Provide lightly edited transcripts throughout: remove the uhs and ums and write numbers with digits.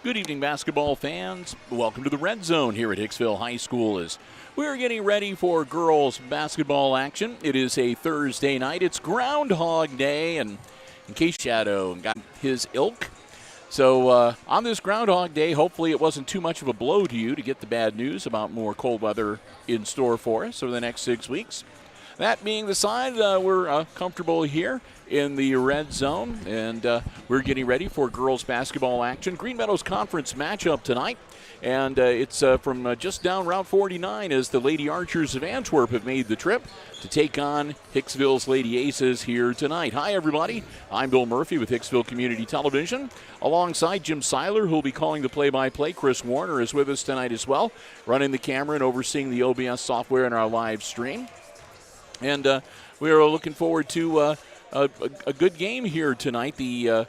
Good evening, basketball fans. Welcome to the Red Zone here at Hicksville High School as we're getting ready for girls basketball action. It is a Thursday night. It's Groundhog Day, and in case Shadow got his ilk. So on this Groundhog Day, hopefully it wasn't too much of a blow to you to get the bad news about more cold weather in store for us over the next 6 weeks. That being the side, we're comfortable here in the red zone, and we're getting ready for girls basketball action. Green Meadows Conference matchup tonight, and it's from just down Route 49 as the Lady Archers of Antwerp have made the trip to take on Hicksville's Lady Aces here tonight. Hi, everybody. I'm Bill Murphy with Hicksville Community Television. Alongside Jim Seiler, who'll be calling the play-by-play. Chris Warner is with us tonight as well, running the camera and overseeing the OBS software in our live stream. And we are looking forward to a good game here tonight. The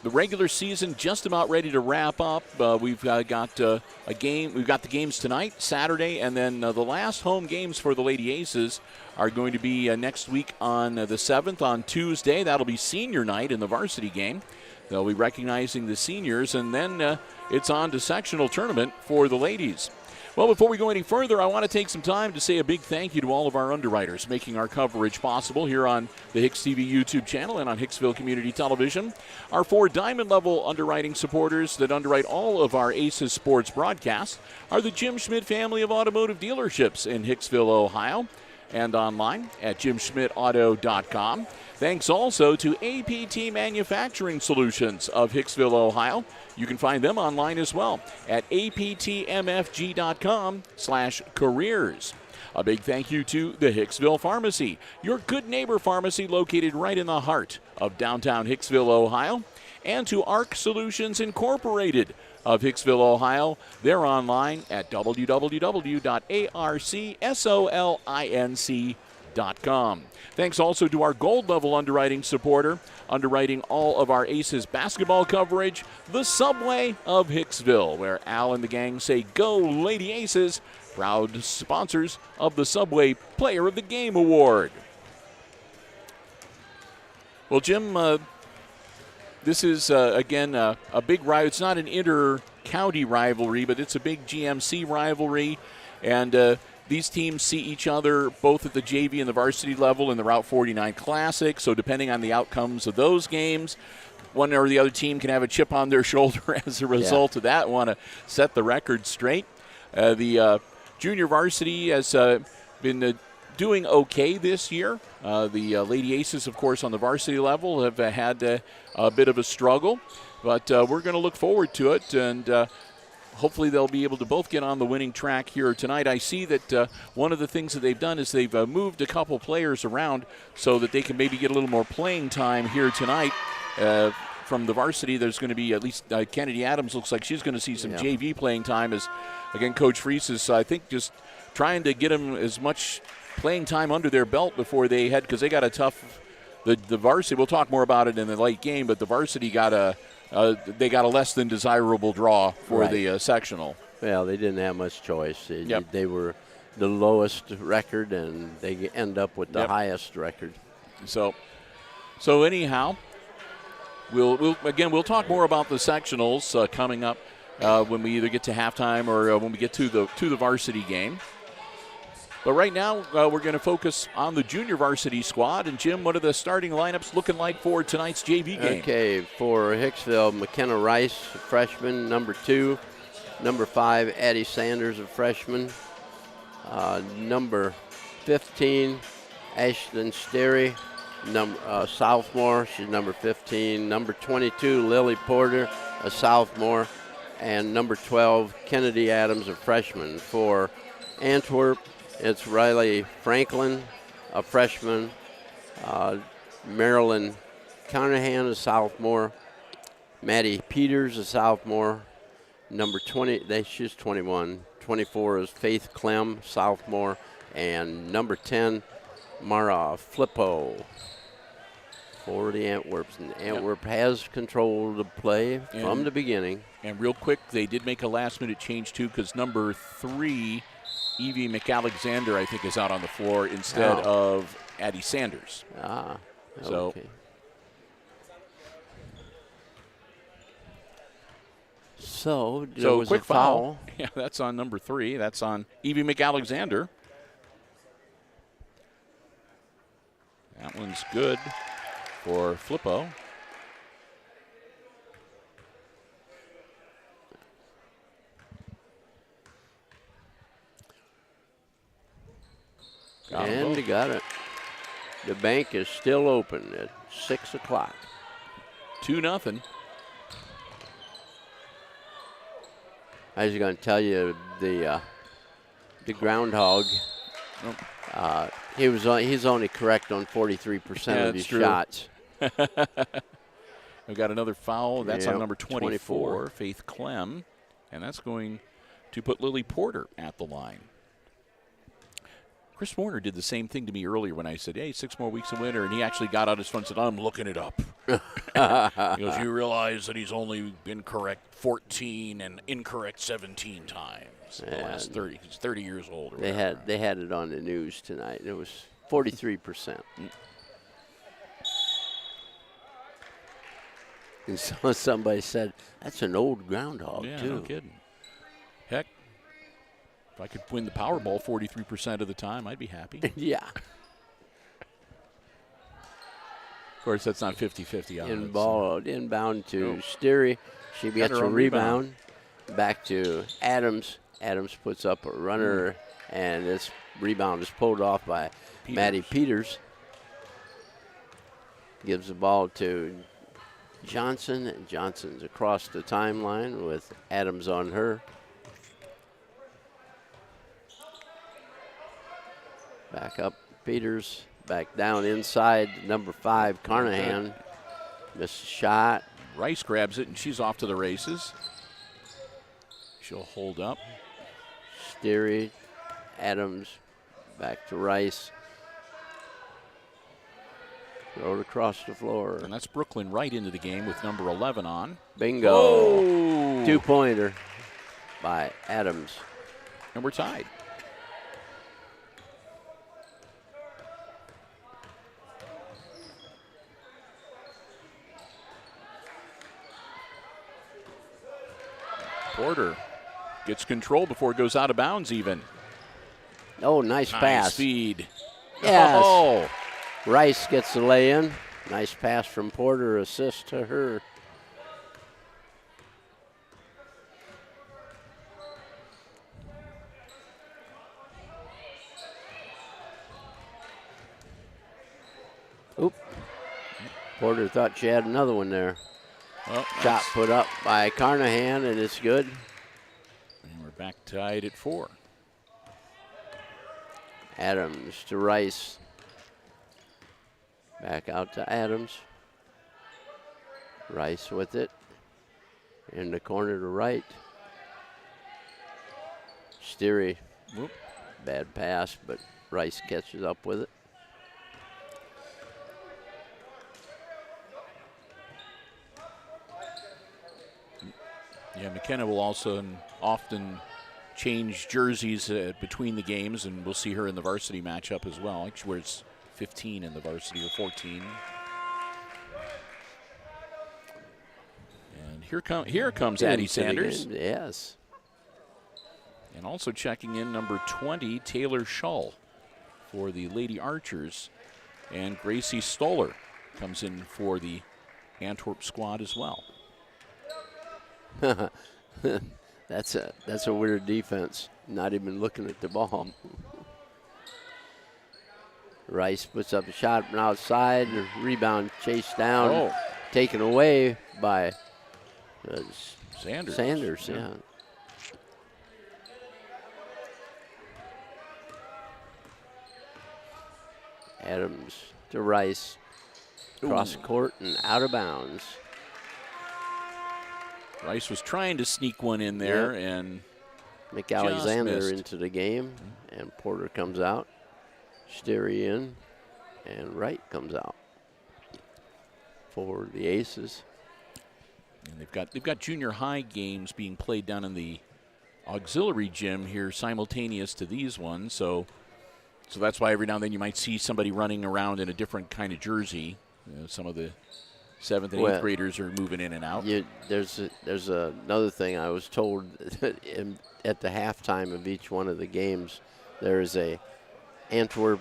regular season just about ready to wrap up. We've got a game. We've got the games tonight, Saturday, and then the last home games for the Lady Aces are going to be next week on the 7th on Tuesday. That'll be senior night in the varsity game. They'll be recognizing the seniors, and then it's on to sectional tournament for the ladies. Well, before we go any further, I want to take some time to say a big thank you to all of our underwriters making our coverage possible here on the HIX-TV YouTube channel and on Hicksville Community Television. Our 4 diamond-level underwriting supporters that underwrite all of our Aces sports broadcasts are the Jim Schmidt family of automotive dealerships in Hicksville, Ohio, and online at jimschmidtauto.com. Thanks also to APT Manufacturing Solutions of Hicksville, Ohio. You can find them online as well at aptmfg.com/careers. A big thank you to the Hicksville Pharmacy, your good neighbor pharmacy located right in the heart of downtown Hicksville, Ohio, and to ARC Solutions Incorporated of Hicksville, Ohio. They're online at www.arcsolinc.com. Thanks also to our gold level underwriting supporter, underwriting all of our Aces basketball coverage, the Subway of Hicksville, where Al and the gang say, "Go Lady Aces," proud sponsors of the Subway Player of the Game Award. Well, Jim, this is, again, a big rivalry. It's not an inter-county rivalry, but it's a big GMC rivalry, and these teams see each other both at the JV and the varsity level in the Route 49 Classic, so depending on the outcomes of those games, one or the other team can have a chip on their shoulder as a result of that, want to set the record straight. The junior varsity has been doing okay this year. The Lady Aces, of course, on the varsity level have had a bit of a struggle, but we're going to look forward to it, and hopefully they'll be able to both get on the winning track here tonight. I see that one of the things that they've done is they've moved a couple players around so that they can maybe get a little more playing time here tonight. From the varsity, there's going to be at least Kennedy Adams looks like she's going to see some JV playing time as, again, Coach Freese is, I think, just trying to get them as much playing time under their belt before they head, because they got a tough, the varsity, we'll talk more about it in the late game, but the varsity got a less than desirable draw for the sectional. Well, they didn't have much choice. They were the lowest record, and they end up with the highest record. So anyhow, we'll talk more about the sectionals coming up when we either get to halftime or when we get to the varsity game. But right now, we're going to focus on the junior varsity squad. And, Jim, what are the starting lineups looking like for tonight's JV game? Okay, for Hicksville, McKenna Rice, a freshman, number 2. Number 5, Addie Sanders, a freshman. Number 15, Ashlyn Sterry, sophomore. She's number 15. Number 22, Lily Porter, a sophomore. And number 12, Kennedy Adams, a freshman. For Antwerp, it's Riley Franklin, a freshman. Marilyn Carnahan, a sophomore. Maddie Peters, a sophomore. Number 20, she's 21. 24 is Faith Clem, sophomore. And number 10, Mara Flippo for the Antwerps. And Antwerp has controlled the play from the beginning. And real quick, they did make a last-minute change, too, because number 3, Evie McAlexander, I think, is out on the floor instead of Addie Sanders. Okay. So So there was quick a foul. Yeah, that's on number 3. That's on Evie McAlexander. That one's good for Flippo. And he got it. The bank is still open at 6 o'clock. 2-0. I was going to tell you the groundhog. He's only correct on 43% of his shots. We've got another foul. That's on number 24, Faith Clem, and that's going to put Lily Porter at the line. Chris Warner did the same thing to me earlier when I said, hey, 6 more weeks of winter, and he actually got out his phone and said, I'm looking it up. He goes, you realize that he's only been correct 14 and incorrect 17 times in the last 30. He's 30 years old. Or they had it on the news tonight. It was 43%. And so somebody said, that's an old groundhog, too. Yeah, no kidding. Heck, if I could win the Powerball 43% of the time, I'd be happy. Yeah. Of course, that's not 50-50. Inbound to Steary. She gets a rebound. Back to Adams. Adams puts up a runner, and this rebound is pulled off by Maddie Peters. Gives the ball to Johnson. And Johnson's across the timeline with Adams on her. Back up Peters, back down inside, number 5, Carnahan. Missed a shot. Rice grabs it, and she's off to the races. She'll hold up. Steary, Adams, back to Rice. Throw it across the floor. And that's Brooklyn right into the game with number 11 on. Bingo. Oh. 2-pointer by Adams. And we're tied. Porter gets control before it goes out of bounds even. Oh, nice pass. Nice feed. Yes. Oh. Rice gets the lay-in. Nice pass from Porter, assist to her. Oop. Porter thought she had another one there. Well, shot put up by Carnahan, and it's good. And we're back tied at 4. Adams to Rice. Back out to Adams. Rice with it. In the corner to right. Steary. Whoop. Bad pass, but Rice catches up with it. Yeah, McKenna will also often change jerseys between the games, and we'll see her in the varsity matchup as well. She wears 15 in the varsity, or 14. And here comes Addie Sanders. Yes. And also checking in number 20, Taylor Shull for the Lady Archers. And Gracie Stoller comes in for the Antwerp squad as well. That's a weird defense. Not even looking at the ball. Rice puts up a shot from outside. Rebound chased down. Taken away by Sanders, yeah. Adams to Rice. Cross court and out of bounds. Rice was trying to sneak one in there, and McAlexander into the game, and Porter comes out. Steary in, and Wright comes out for the Aces. And they've got junior high games being played down in the auxiliary gym here, simultaneous to these ones. So that's why every now and then you might see somebody running around in a different kind of jersey. Some of the 7th and 8th graders are moving in and out. There's another thing I was told at the halftime of each one of the games. There is a Antwerp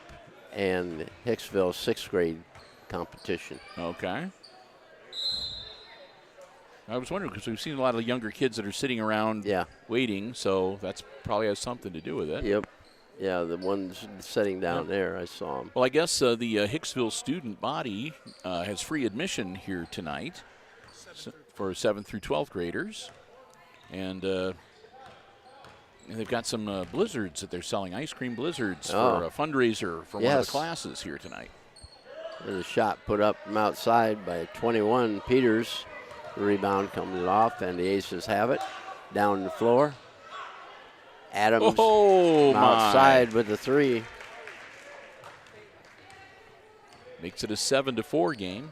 and Hicksville 6th grade competition. Okay. I was wondering because we've seen a lot of younger kids that are sitting around waiting, so that's probably has something to do with it. Yep. Yeah, the ones sitting down there, I saw them. Well, I guess the Hicksville student body has free admission here tonight for 7th through 12th graders. And they've got some blizzards that they're selling, ice cream blizzards for a fundraiser for one of the classes here tonight. There's a shot put up from outside by 21, Peters. The rebound comes off, and the Aces have it. Down the floor. Adams outside with the 3. Makes it a 7-4 game.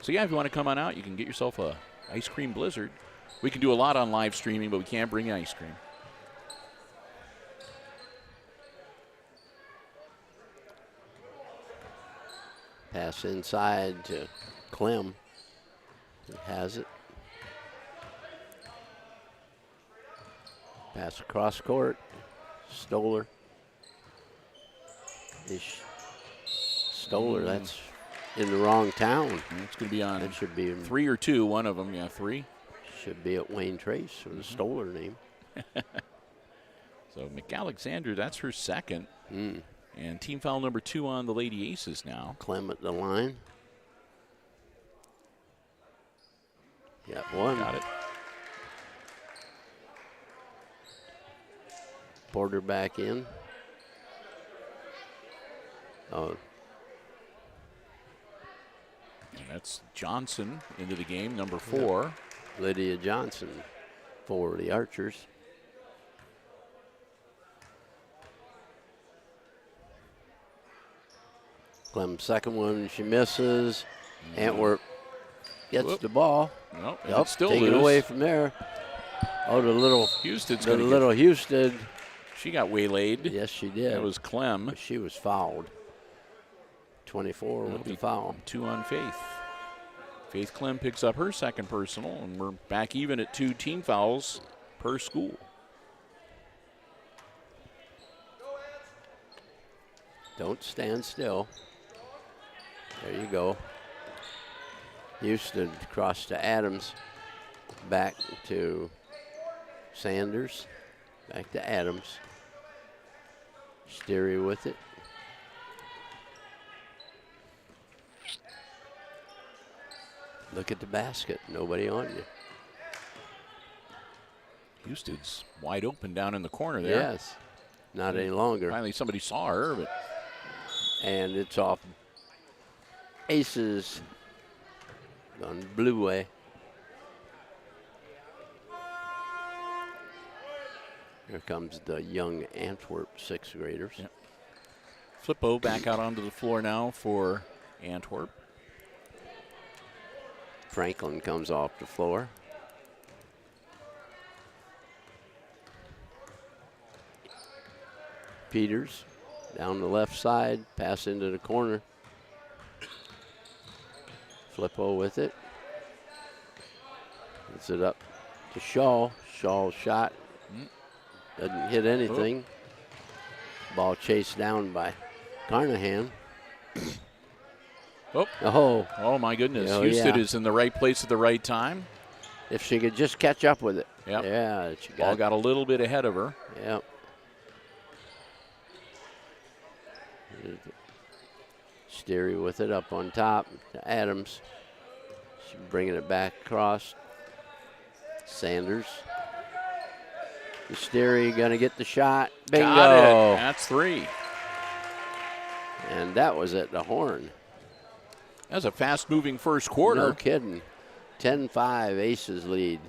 So, yeah, if you want to come on out, you can get yourself a ice cream blizzard. We can do a lot on live streaming, but we can't bring ice cream. Pass inside to Clem. He has it. Pass across court. Stoller. Stoller, that's in the wrong town. It's going to be on it should be 3 or 2, one of them, 3. Should be at Wayne Trace for the Stoller name. So McAlexander, that's her 2nd. And team foul number 2 on the Lady Aces now. Clem at the line. Got 1. Got it. Porter back in. Oh. And that's Johnson into the game, number 4. Lydia Johnson for the Archers. Clem's 2nd one, she misses. Antwerp gets the ball. Nope, still taken away from there. Oh, the little Houston. She got waylaid. Yes, she did. That was Clem. But she was fouled. 24 with the foul. 2 on Faith. Faith Clem picks up her 2nd personal, and we're back even at 2 team fouls per school. Don't stand still. There you go. Houston across to Adams. Back to Sanders. Back to Adams. Sterry with it. Look at the basket. Nobody on you. Houston's wide open down in the corner there. Yes. Not any longer. Finally somebody saw her, but. And it's off. Aces on blue way. Here comes the young Antwerp 6th graders. Yep. Flippo back out onto the floor now for Antwerp. Franklin comes off the floor. Peters down the left side, pass into the corner. Flippo with it. Gets it up to Shaw. Shaw's shot doesn't hit anything. Ball chased down by Carnahan. Oh my goodness. Houston is in the right place at the right time. If she could just catch up with it. Yep. Yeah, she got a little bit ahead of her. Yep. Sterry with it up on top to Adams. She's bringing it back across. Sanders. Sterry gonna get the shot. Bingo! Got it. That's 3. And that was at the horn. That was a fast-moving first quarter. No kidding. 10-5 Aces lead.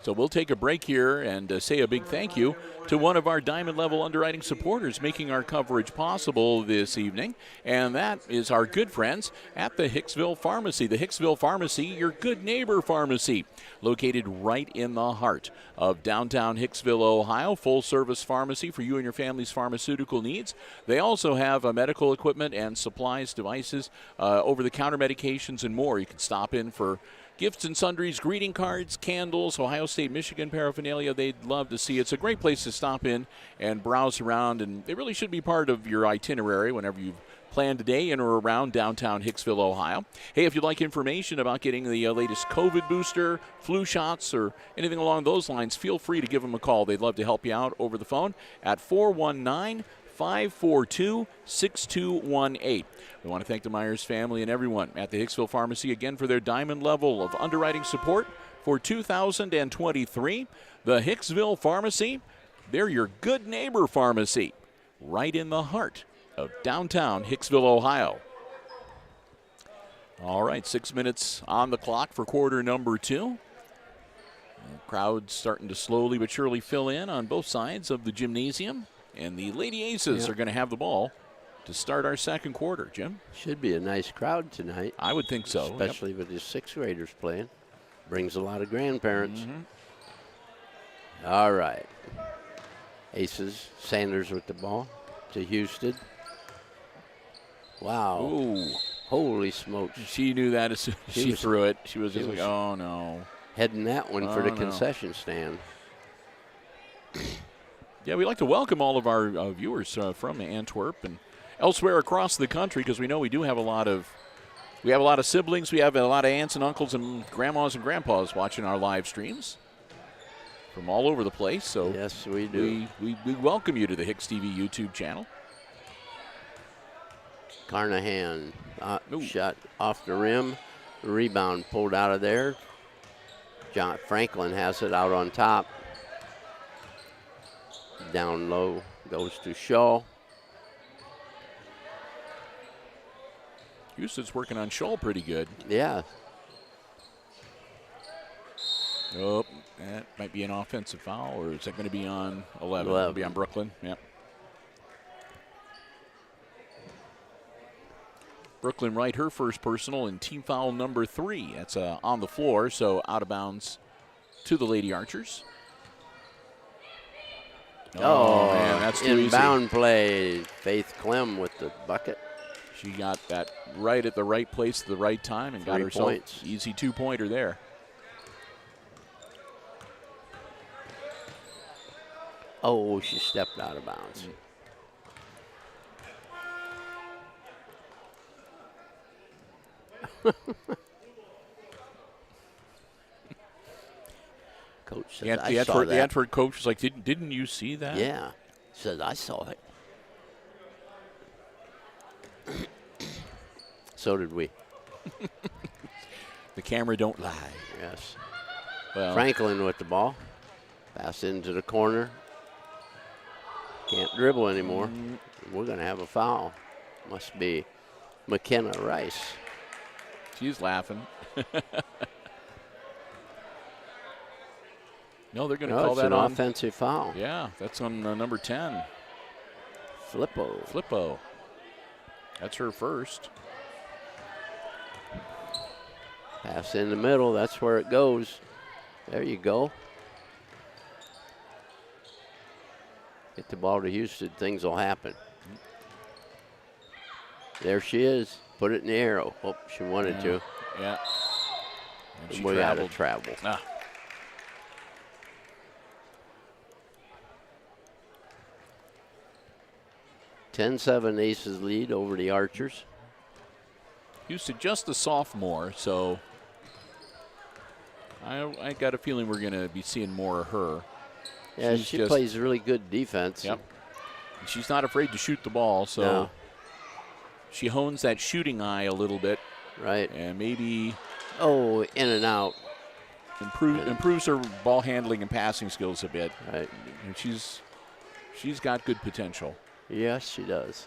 So we'll take a break here and say a big thank you to one of our Diamond Level underwriting supporters making our coverage possible this evening, and that is our good friends at the Hicksville Pharmacy. The Hicksville Pharmacy, your good neighbor pharmacy, located right in the heart of downtown Hicksville, Ohio. Full-service pharmacy for you and your family's pharmaceutical needs. They also have medical equipment and supplies, devices, over-the-counter medications, and more. You can stop in for gifts and sundries, greeting cards, candles, Ohio State, Michigan paraphernalia. They'd love to see. It's a great place to stop in and browse around, and they really should be part of your itinerary whenever you've planned a day in or around downtown Hicksville, Ohio. Hey, if you'd like information about getting the latest COVID booster, flu shots, or anything along those lines, feel free to give them a call. They'd love to help you out over the phone at 419-542-6218. We want to thank the Myers family and everyone at the Hicksville Pharmacy again for their diamond level of underwriting support for 2023. The Hicksville Pharmacy, they're your good neighbor pharmacy right in the heart of downtown Hicksville, Ohio. All right, 6 minutes on the clock for quarter number 2. The crowd's starting to slowly but surely fill in on both sides of the gymnasium, and the Lady Aces are going to have the ball to start our second quarter. Jim? Should be a nice crowd tonight. I would think so. Especially with his 6th graders playing. Brings a lot of grandparents. All right. Aces, Sanders with the ball to Houston. Wow. Ooh. Holy smokes. She knew that as soon as she threw it. She was just like, oh, no. Heading that one for the concession stand. Yeah, we'd like to welcome all of our viewers from Antwerp and elsewhere across the country, because we know we have a lot of siblings, we have a lot of aunts and uncles and grandmas and grandpas watching our live streams from all over the place. So yes, we do. We welcome you to the HIX-TV YouTube channel. Carnahan shot off the rim, rebound pulled out of there. John Franklin has it out on top. Down low goes to Shaw. Houston's working on Shaw pretty good. Yeah. Oh, that might be an offensive foul, or is that going to be on 11? It'll be on Brooklyn. Yep. Brooklyn Wright, her first personal, and team foul number 3. That's on the floor, so out of bounds to the Lady Archers. Oh, man, that's too inbound play. Faith Clem with the bucket. She got that right at the right place at the right time and got herself an easy 2-pointer there. Oh, she stepped out of bounds. Coach said, the Antwerp coach was like, didn't you see that? Yeah. Said, I saw it. So did we. The camera don't lie. Yes. Well, Franklin with the ball. Pass into the corner. Can't dribble anymore. We're going to have a foul. Must be McKenna Rice. She's laughing. No, they're going to call that an on offensive foul. Yeah, that's on number 10. Flippo. That's her first. Pass in the middle. That's where it goes. There you go. Get the ball to Houston. Things will happen. There she is. Put it in the arrow. Oh, she wanted to. Yeah. And she we got to travel. 10-7 Aces lead over the Archers. Houston just a sophomore, so I got a feeling we're going to be seeing more of her. Yeah, she plays really good defense. Yep. And she's not afraid to shoot the ball, so she hones that shooting eye a little bit. Right. And maybe in and out. Improves her ball handling and passing skills a bit. Right. And she's got good potential. Yes, she does.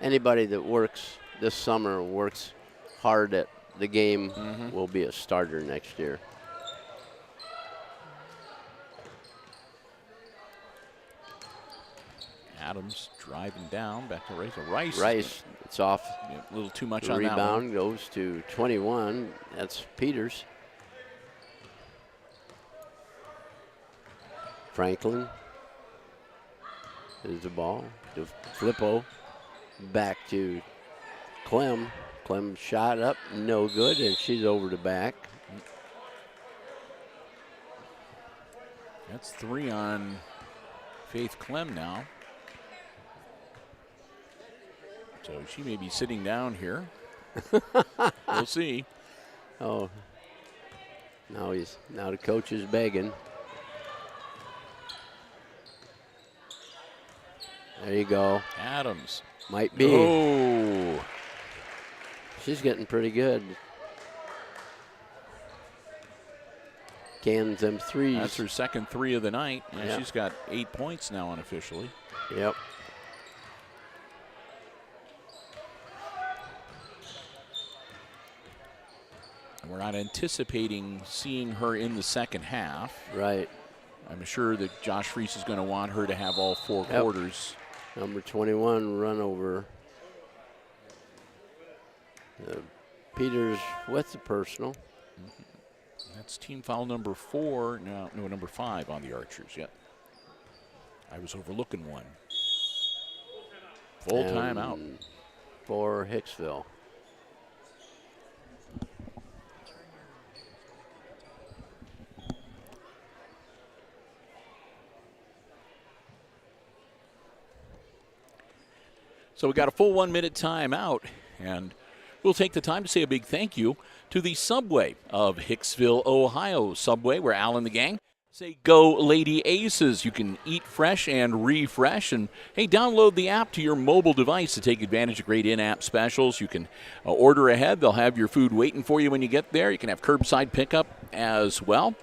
Anybody that works this summer, works hard at the game, will be a starter next year. Adams driving down, back to Rice. Rice, it's off. Yeah, a little too much The on that one. rebound goes to 21. That's Peters. Franklin is the ball to Flippo. Back to Clem. Clem shot up, no good, and she's over the back. That's 3 on Faith Clem now. So she may be sitting down here. We'll see. Oh, now the coach is begging. There you go. Adams. Might be. Oh. She's getting pretty good. Cans them threes. That's her second 3 of the night. And Yep. she's got 8 points now unofficially. Yep. And we're not anticipating seeing her in the second half. Right. I'm sure that Josh Freese is going to want her to have all 4 Yep. quarters. Number 21 run over. Peters with the personal. That's team foul number 4. No, number 5 on the Archers. Yet I was overlooking one. Full timeout. And for Hicksville. So we got a full 1 minute timeout, and we'll take the time to say a big thank you to the Subway of Hicksville, Ohio. Subway, where Al and the gang say go Lady Aces. You can eat fresh and refresh, and hey, download the app to your mobile device to take advantage of great in-app specials. You can order ahead. They'll have your food waiting for you when you get there. You can have curbside pickup as well.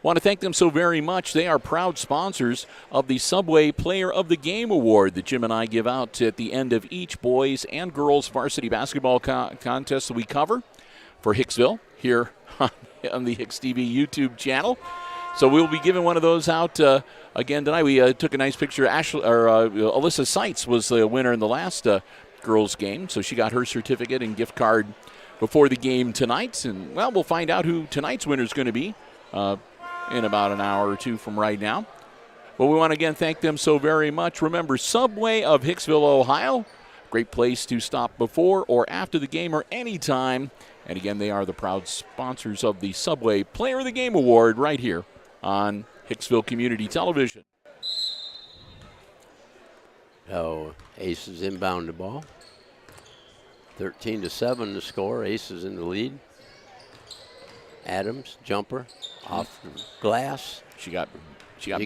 Want to thank them so very much. They are proud sponsors of the Subway Player of the Game Award that Jim and I give out at the end of each boys and girls varsity basketball contest that we cover for Hicksville here on the HIX-TV YouTube channel. So we'll be giving one of those out again tonight. We took a nice picture. Alyssa Seitz was the winner in the last girls game, so she got her certificate and gift card before the game tonight. And, well, we'll find out who tonight's winner is going to be in about an hour or two from right now. But we want to again thank them so very much. Remember, Subway of Hicksville, Ohio, great place to stop before or after the game or anytime. And again, they are the proud sponsors of the Subway Player of the Game Award right here on Hicksville Community Television. Oh, Aces inbound the ball. 13-7 the score. Aces in the lead. Adams, jumper, off the glass. She got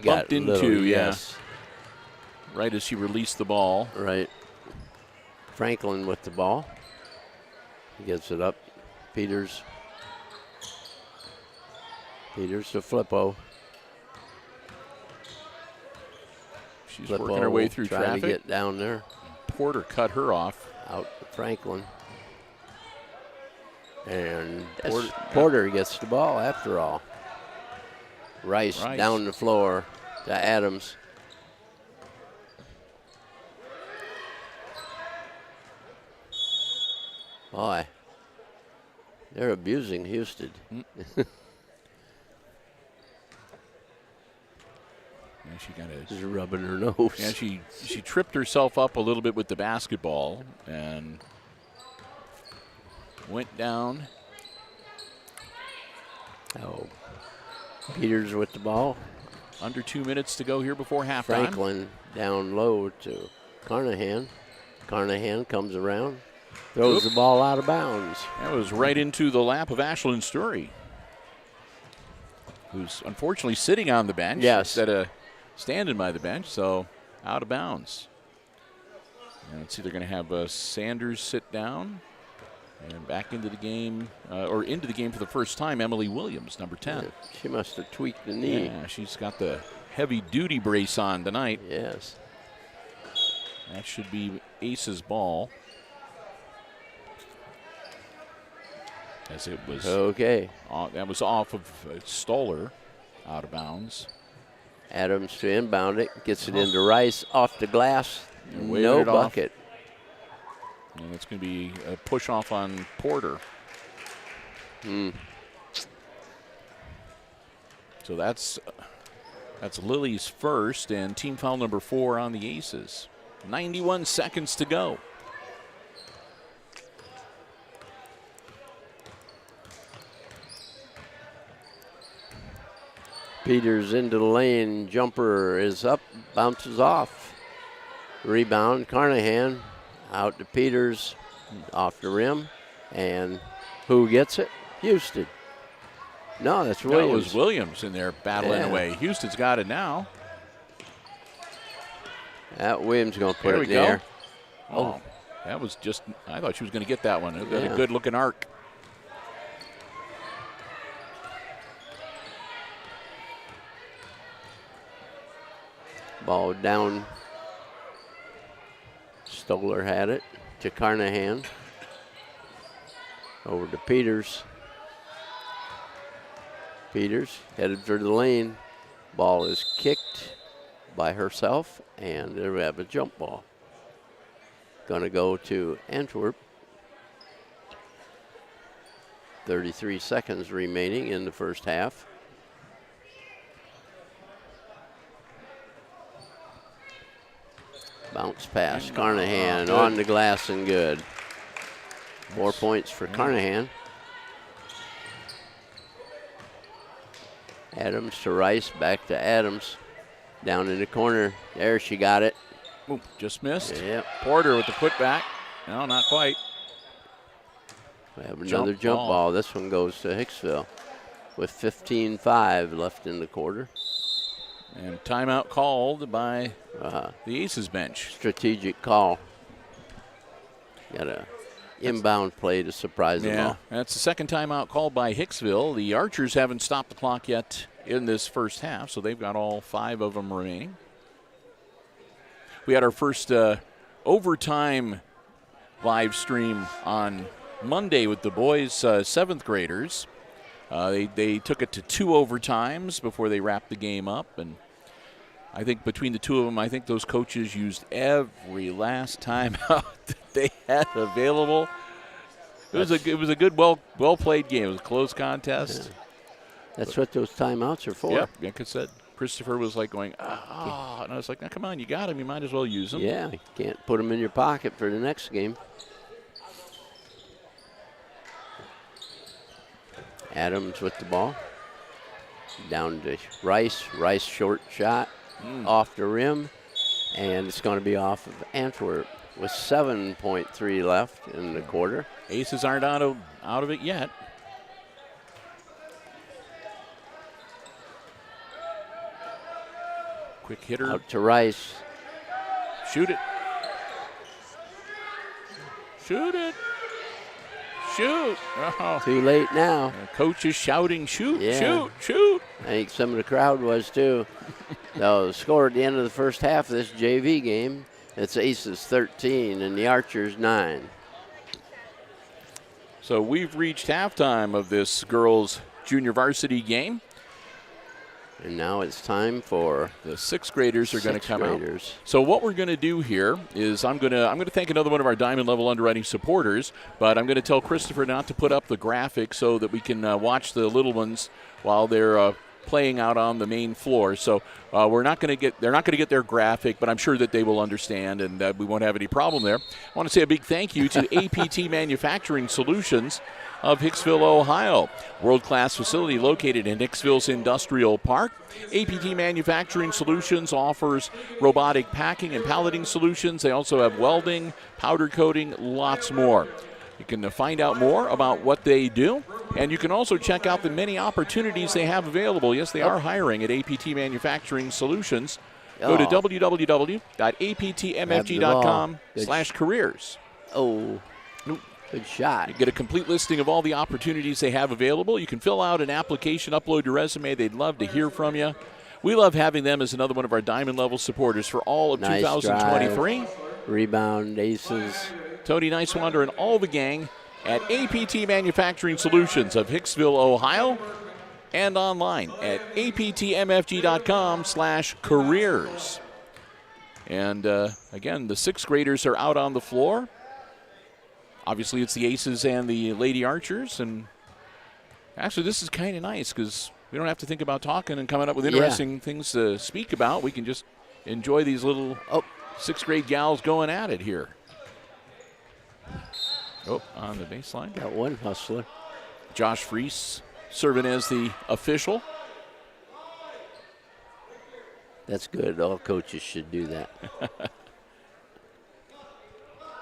bumped into, yes. Right as she released the ball. Right. Franklin with the ball. He gets it up. Peters to Flippo. She's Flippo working her way through trying traffic. to get down there. Porter cut her off. Out to Franklin. And Porter gets the ball after all. Rice down the floor to Adams. Boy, they're abusing Houston. Yeah, she got She's rubbing her nose. Yeah, she tripped herself up a little bit with the basketball and went down. Oh, Peters with the ball. Under 2 minutes to go here before halftime. Franklin down low to Carnahan. Carnahan comes around, throws the ball out of bounds. That was right into the lap of Ashlyn Story, who's unfortunately sitting on the bench instead of standing by the bench, so out of bounds. And it's either going to have Sanders sit down and back into the game, or into the game for the first time, Emily Williams, number 10. Yeah, she must have tweaked the knee. Yeah, she's got the heavy-duty brace on tonight. Yes. That should be Ace's ball. As it was okay. That was off of Stoller, out of bounds. Adams to inbound it, gets it into Rice, off the glass, No bucket. And it's going to be a push off on Porter. So that's Lily's first and team foul number 4 on the Aces. 91 seconds to go. Peters into the lane. Jumper is up, bounces off. Rebound, Carnahan out to Peters, off the rim. And who gets it? Houston. No, that's Williams. No, it was Williams in there battling away. Houston's got it now. That Williams going to put There it we there. go. Oh, that was just, I thought she was going to get that one. It was a good looking arc. Ball down. Stoller had it to Carnahan. Over to Peters. Peters headed for the lane. Ball is kicked by herself, and there we have a jump ball. Going to go to Antwerp. 33 seconds remaining in the first half. Bounce pass, Carnahan on the glass and good. 4 points for Carnahan. Adams to Rice, back to Adams. Down in the corner. There, she got it. Ooh, just missed. Yep. Porter with the putback. No, not quite. We have another jump ball. This one goes to Hicksville with 15-5 left in the quarter. And timeout called by the Aces bench. Strategic call. Got a inbound play to surprise them all. That's the second timeout called by Hicksville. The Archers haven't stopped the clock yet in this first half, so they've got all 5 of them remaining. We had our first overtime live stream on Monday with the boys, 7th graders. They took it to 2 overtimes before they wrapped the game up, and I think between the 2 of them, I think those coaches used every last timeout that they had available. It was a good, well played game. It was a close contest. Yeah. That's what those timeouts are for. Yeah, like I said, Christopher was like going, and I was like, now come on, you got him. You might as well use them. Yeah, you can't put them in your pocket for the next game. Adams with the ball. Down to Rice. Rice short shot off the rim. And it's going to be off of Antwerp with 7.3 left in the quarter. Aces aren't out of it yet. Quick hitter. Out to Rice. Shoot it. Shoot it. Shoot. Oh. Too late now. The coach is shouting, shoot, Yeah. shoot, shoot. I think some of the crowd was too. So the score at the end of the first half of this JV game, it's Aces 13 and the Archers 9. So we've reached halftime of this girls junior varsity game. And now it's time for the 6th graders are going to come out. So what we're going to do here is I'm going to thank another one of our Diamond Level Underwriting supporters, but I'm going to tell Christopher not to put up the graphic so that we can watch the little ones while they're playing out on the main floor. So they're not going to get their graphic, but I'm sure that they will understand and we won't have any problem there. I want to say a big thank you to APT Manufacturing Solutions of Hicksville, Ohio. World-class facility located in Hicksville's Industrial Park. APT Manufacturing Solutions offers robotic packing and palleting solutions. They also have welding, powder coating, lots more. You can find out more about what they do, and you can also check out the many opportunities they have available. Yes, they are hiring at APT Manufacturing Solutions. Go to www.aptmfg.com/careers. Oh. Good shot. You get a complete listing of all the opportunities they have available. You can fill out an application, upload your resume. They'd love to hear from you. We love having them as another one of our Diamond Level supporters for all of 2023. Drive. Rebound, Aces. Tony Nicewander and all the gang at APT Manufacturing Solutions of Hicksville, Ohio, and online at aptmfg.com/careers. And again, the 6th graders are out on the floor. Obviously, it's the Aces and the Lady Archers. And actually, this is kind of nice because we don't have to think about talking and coming up with interesting things to speak about. We can just enjoy these little 6th grade gals going at it here. Oh, on the baseline. Got one hustler. Josh Freese serving as the official. That's good. All coaches should do that.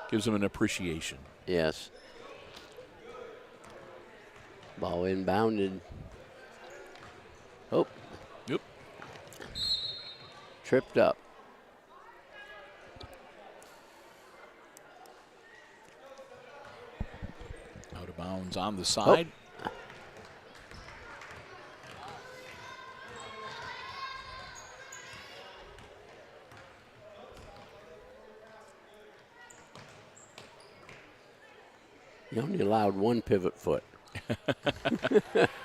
Gives them an appreciation. Yes. Ball inbounded. Oh. Yep. Tripped up. Out of bounds on the side. Oh. You only allowed one pivot foot.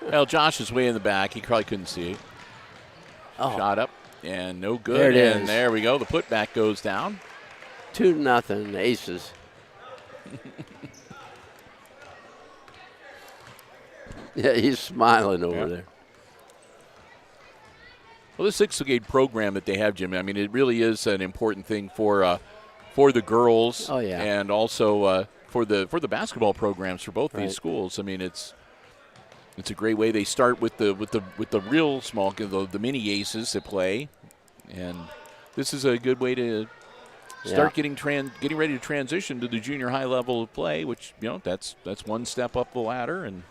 Well, Josh is way in the back. He probably couldn't see. Oh. Shot up and no good. There it and is. there we go. The putback goes down. 2-0, Aces. Yeah, he's smiling over there. Well, the 6th grade program that they have, Jim, I mean, it really is an important thing for the girls. Oh, yeah. And also for the basketball programs for both these schools. I mean, it's a great way. They start with the real small, the mini Aces that play, and this is a good way to start getting ready to transition to the junior high level of play, which that's one step up the ladder. And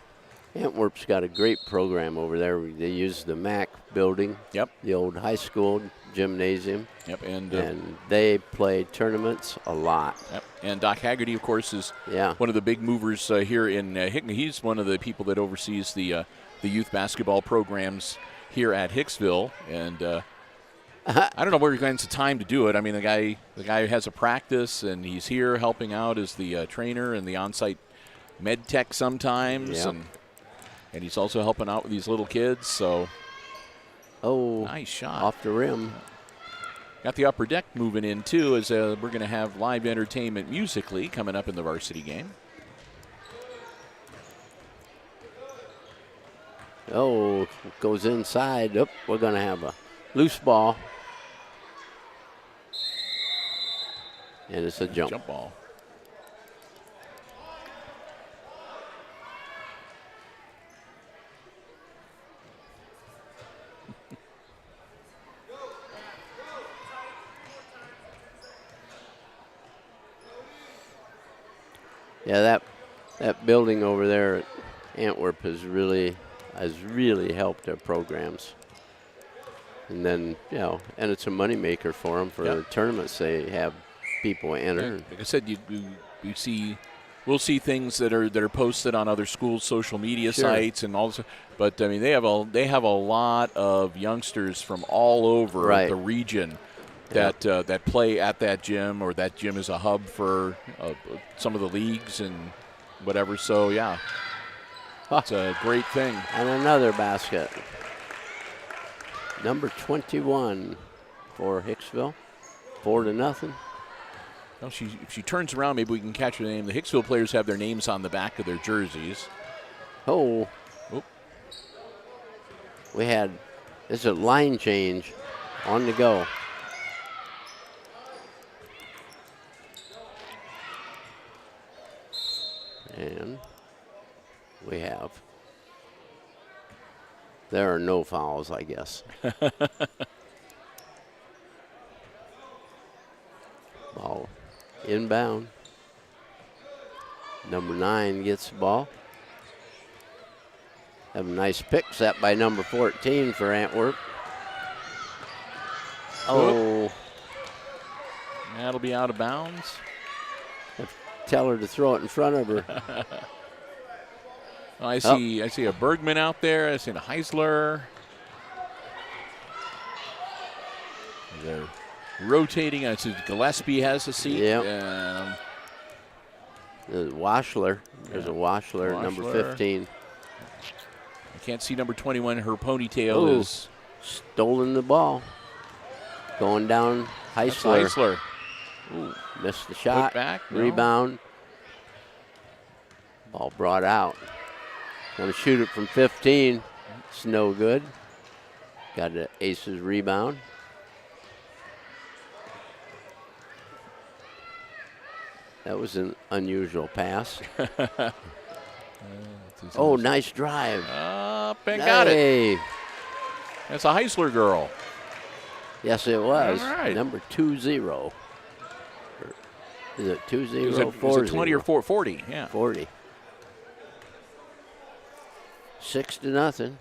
Antwerp's got a great program over there. They use the MAC building. Yep. The old high school gymnasium. Yep. And they play tournaments a lot. Yep. And Doc Haggerty, of course, is one of the big movers here in Hickman. He's one of the people that oversees the youth basketball programs here at Hicksville. And I don't know where he finds the time to do it. I mean, the guy has a practice, and he's here helping out as the trainer and the on-site med tech sometimes. Yep. And he's also helping out with these little kids. So, nice shot. Off the rim. Got the upper deck moving in, too, as we're going to have live entertainment musically coming up in the varsity game. Oh, goes inside. Oh, we're going to have a loose ball. And it's a jump. Jump ball. Yeah, that building over there at Antwerp has really helped their programs. And then, and it's a moneymaker for them for the tournaments they have people enter. Like I said, we'll see things that are posted on other schools' social media sites and all this. But I mean, they have a lot of youngsters from all over the region that play at that gym, or that gym is a hub for some of the leagues and whatever. So it's a great thing. And another basket. Number 21 for Hicksville. 4-0. Well, if she turns around, maybe we can catch her name. The Hicksville players have their names on the back of their jerseys. Oh. Oop. It's a line change on the go. And there are no fouls, I guess. Ball inbound. Number 9 gets the ball. Have a nice pick set by number 14 for Antwerp. Oh. That'll be out of bounds. Tell her to throw it in front of her. I see a Bergman out there. I see a Heisler. They're rotating. I see Gillespie has a seat. Yep. There's Washler. There's a Washler, number 15. I can't see number 21. Her ponytail is stolen the ball. Going down, Hicksville. Heisler. Ooh. Missed the shot. Put back, no. Rebound. Ball brought out. Going to shoot it from 15. It's no good. Got an Aces rebound. That was an unusual pass. Oh, nice drive. Up and got it. That's a Heisler girl. Yes, it was. All right. Number 2-0. Is it 2-0? Is it 20 or 40? Yeah. 40. 6-0.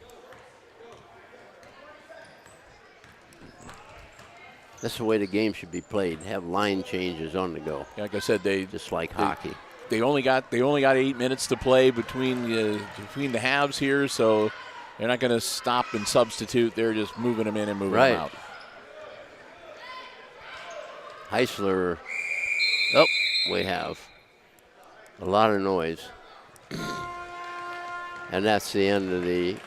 That's the way the game should be played. Have line changes on the go. Like I said, just like hockey. They only got 8 minutes to play between the halves here, so they're not going to stop and substitute. They're just moving them in and moving them out. Heisler. Oh, we have a lot of noise. And that's the end of the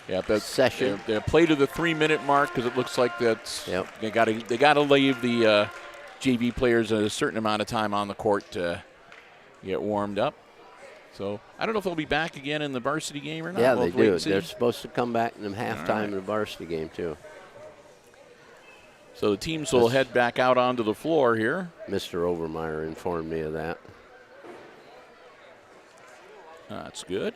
session. They play to the 3-minute mark because it looks like that's they got to leave the JV players a certain amount of time on the court to get warmed up. So I don't know if they'll be back again in the varsity game or not. Yeah, they do. They're supposed to come back in the halftime in the varsity game too. So the teams will head back out onto the floor here. Mr. Overmeyer informed me of that. That's good.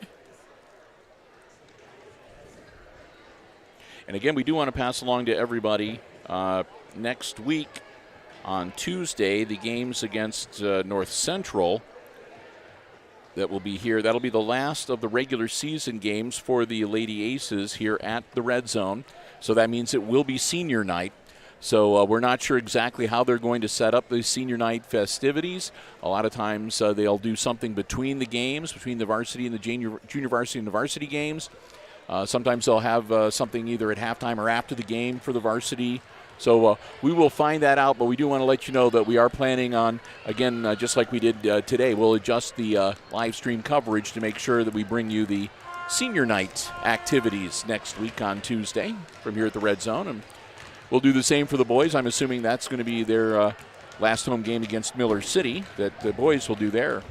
And again, we do want to pass along to everybody next week on Tuesday, the games against North Central that will be here. That'll be the last of the regular season games for the Lady Aces here at the Red Zone. So that means it will be senior night. So we're not sure exactly how they're going to set up the senior night festivities. A lot of times they'll do something between the games, between the varsity and the junior varsity and the varsity games. Sometimes they'll have something either at halftime or after the game for the varsity. So we will find that out, but we do want to let you know that we are planning on, again, just like we did today, we'll adjust the live stream coverage to make sure that we bring you the senior night activities next week on Tuesday from here at the Red Zone. And we'll do the same for the boys. I'm assuming that's going to be their last home game against Miller City, that the boys will do their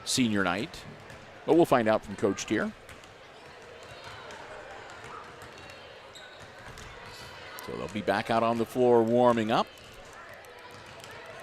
senior night. But we'll find out from Coach Tier. So they'll be back out on the floor warming up.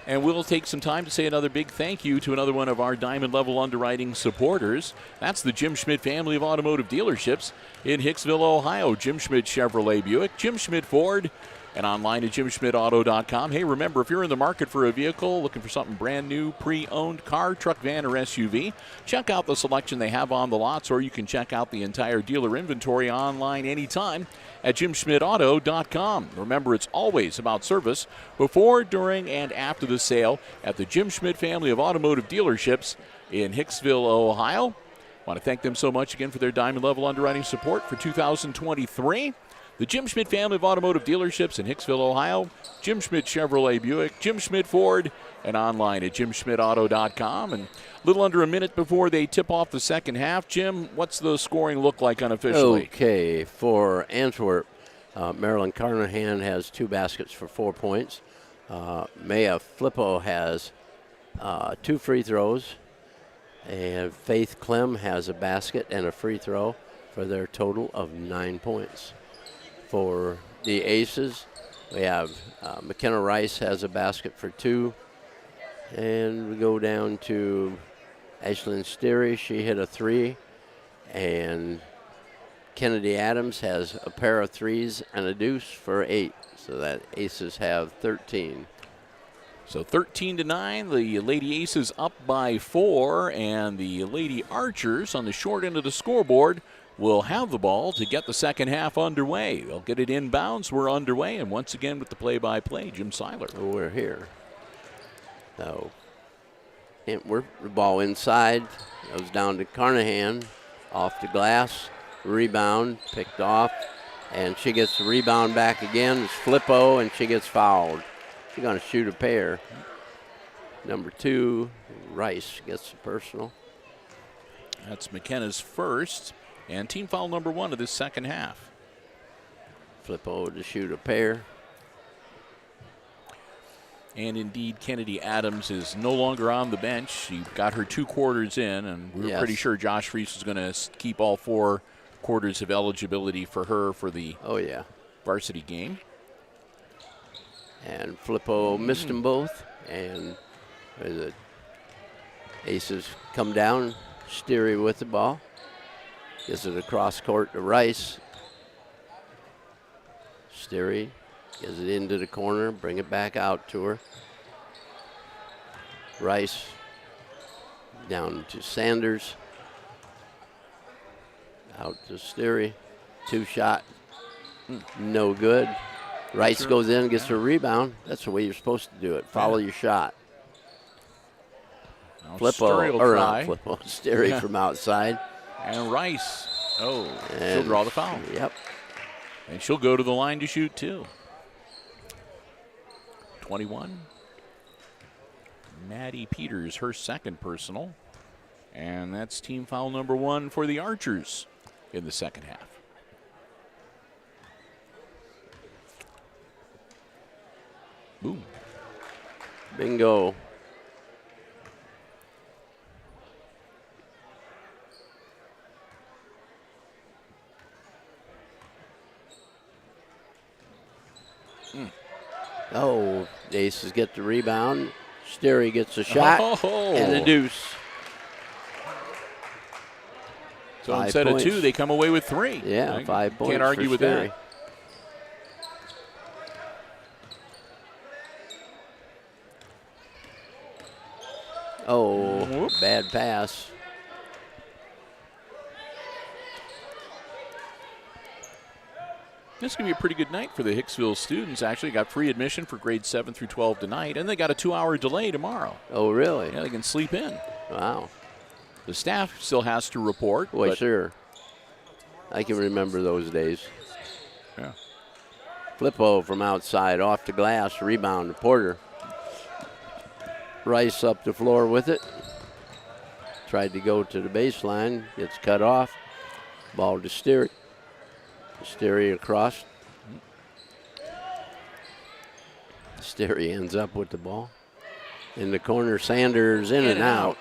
And we'll take some time to say another big thank you to another one of our Diamond Level Underwriting supporters. That's the Jim Schmidt family of automotive dealerships in Hicksville, Ohio. Jim Schmidt Chevrolet Buick, Jim Schmidt Ford, and online at JimSchmidtAuto.com. Hey, remember, if you're in the market for a vehicle, looking for something brand new, pre-owned car, truck, van, or SUV, check out the selection they have on the lots, or you can check out the entire dealer inventory online anytime at JimSchmidtAuto.com. Remember, it's always about service before, during, and after the sale at the Jim Schmidt family of automotive dealerships in Hicksville, Ohio. I want to thank them so much again for their Diamond Level Underwriting support for 2023. The Jim Schmidt family of automotive dealerships in Hicksville, Ohio, Jim Schmidt Chevrolet Buick, Jim Schmidt Ford, and online at JimSchmidtAuto.com. And a little under a minute before they tip off the second half, Jim, what's the scoring look like unofficially? Okay, for Antwerp, Marilyn Carnahan has 2 baskets for 4 points. Maya Flippo has 2 free throws. And Faith Clem has a basket and a free throw for their total of 9 points. For the Aces, we have McKenna Rice has a basket for 2. And we go down to Ashlyn Steary. She hit a 3. And Kennedy Adams has a pair of 3s and a deuce for 8. So that Aces have 13. So 13-9, the Lady Aces up by 4, and the Lady Archers on the short end of the scoreboard will have the ball to get the second half underway. They'll get it inbounds. We're underway, and once again with the play-by-play, Jim Seiler. We're here. So, we're the ball inside. Goes down to Carnahan. Off the glass. Rebound. Picked off. And she gets the rebound back again. It's Flippo, and she gets fouled. She's going to shoot a pair. Number 2, Rice gets the personal. That's McKenna's first. And team foul number 1 of this second half. Flippo to shoot a pair. And indeed, Kennedy Adams is no longer on the bench. She got her 2 quarters in, and we were pretty sure Josh Reese was going to keep all 4 quarters of eligibility for her for the varsity game. And Flippo missed them both, and the Aces come down. Steery with the ball. Gives it across court to Rice. Steery gives it into the corner, bring it back out to her. Rice down to Sanders. Out to Steery. 2-shot. No good. Rice goes in and gets a rebound. That's the way you're supposed to do it. Follow your shot. Steery from outside. And Rice. She'll draw the foul. Yep. And she'll go to the line to shoot, too. 21. Maddie Peters, her second personal. And that's team foul number 1 for the Archers in the second half. Boom. Bingo. Oh, the Aces get the rebound. Steery gets a shot and a deuce. So 5 instead points. Of 2, they come away with 3. Yeah, 5 points. Can't argue with Steery. that. Oh, bad pass. This is going to be a pretty good night for the Hicksville students. Actually, got free admission for grades 7 through 12 tonight, and they got a 2-hour delay tomorrow. Oh, really? Yeah, they can sleep in. Wow. The staff still has to report. Boy, sure. I can remember those days. Yeah. Flippo from outside, off the glass, rebound to Porter. Rice up the floor with it. Tried to go to the baseline, gets cut off. Ball to Steery. Steery across. Steery ends up with the ball. In the corner, Sanders in and out.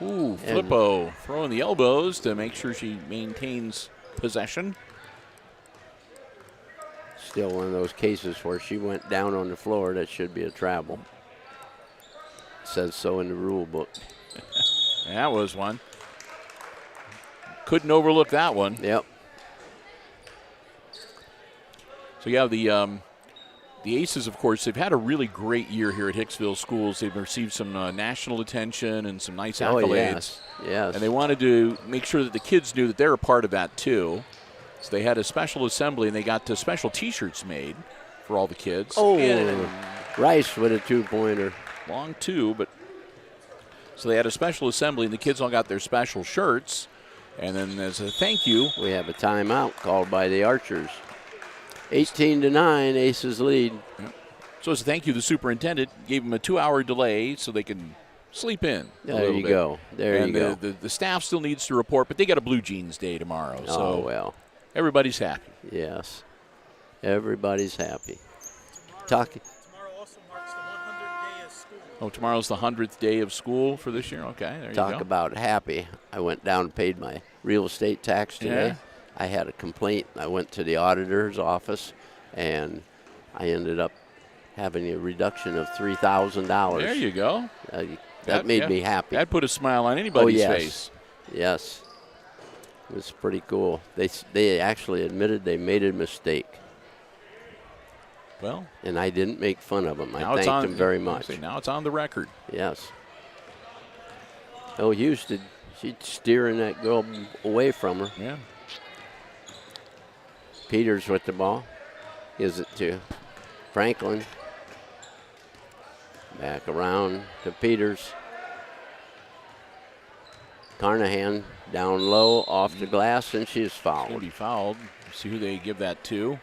Ooh, Flippo throwing the elbows to make sure she maintains possession. Still one of those cases where she went down on the floor. That should be a travel. It says so in the rule book. That was one. Couldn't overlook that one. Yep. So yeah, the Aces, of course, they've had a really great year here at Hicksville Schools. They've received some national attention and some nice accolades. Yes. And they wanted to make sure that the kids knew that they're a part of that too. So they had a special assembly, and they got special T-shirts made for all the kids. Oh, Rice with a 2-pointer. Long 2, but so they had a special assembly, and the kids all got their special shirts. And then as a thank you, we have a timeout called by the Archers. 18-9, Aces lead. So as a thank you, the superintendent gave them a 2-hour delay so they can sleep in. There you go. There you go. The staff still needs to report, but they got a Blue Jeans Day tomorrow. So well. Everybody's happy. Yes. Everybody's happy. Talking. Tomorrow also marks the 100th day of school. Oh, tomorrow's the 100th day of school for this year? Okay, there you go. Talk about happy. I went down and paid my real estate tax today. Yeah. I had a complaint. I went to the auditor's office, and I ended up having a reduction of $3,000. There you go. That made me happy. That put a smile on anybody's face. Yes. It was pretty cool. They actually admitted they made a mistake. Well. And I didn't make fun of them. I thanked them very much. Now it's on the record. Yes. Oh, Houston, she's steering that girl away from her. Yeah. Peters with the ball. Gives it to Franklin. Back around to Peters. Carnahan down low off the glass, and she's fouled. She'll be fouled. See who they give that to.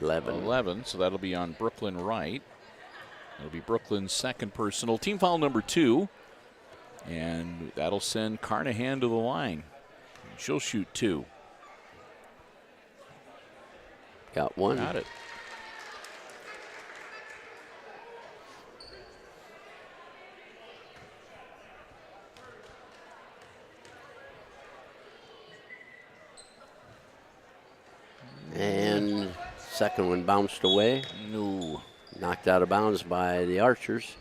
11. So that'll be on Brooklyn Wright. It'll be Brooklyn's second personal. Team foul number 2. And that'll send Carnahan to the line. She'll shoot 2. Got one. Got it. Second one bounced away. No. Knocked out of bounds by the Archers.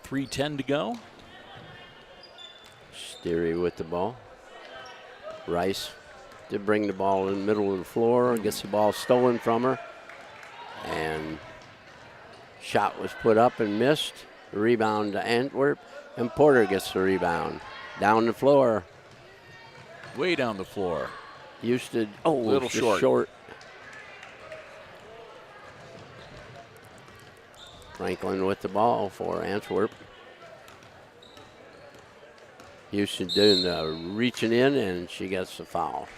3:10 to go. Steery with the ball. Rice did bring the ball in the middle of the floor. Gets the ball stolen from her. And shot was put up and missed. Rebound to Antwerp. And Porter gets the rebound. Down the floor. Way down the floor. Houston, oh, little just short. Franklin with the ball for Antwerp. Houston doing the reaching in, and she gets the foul.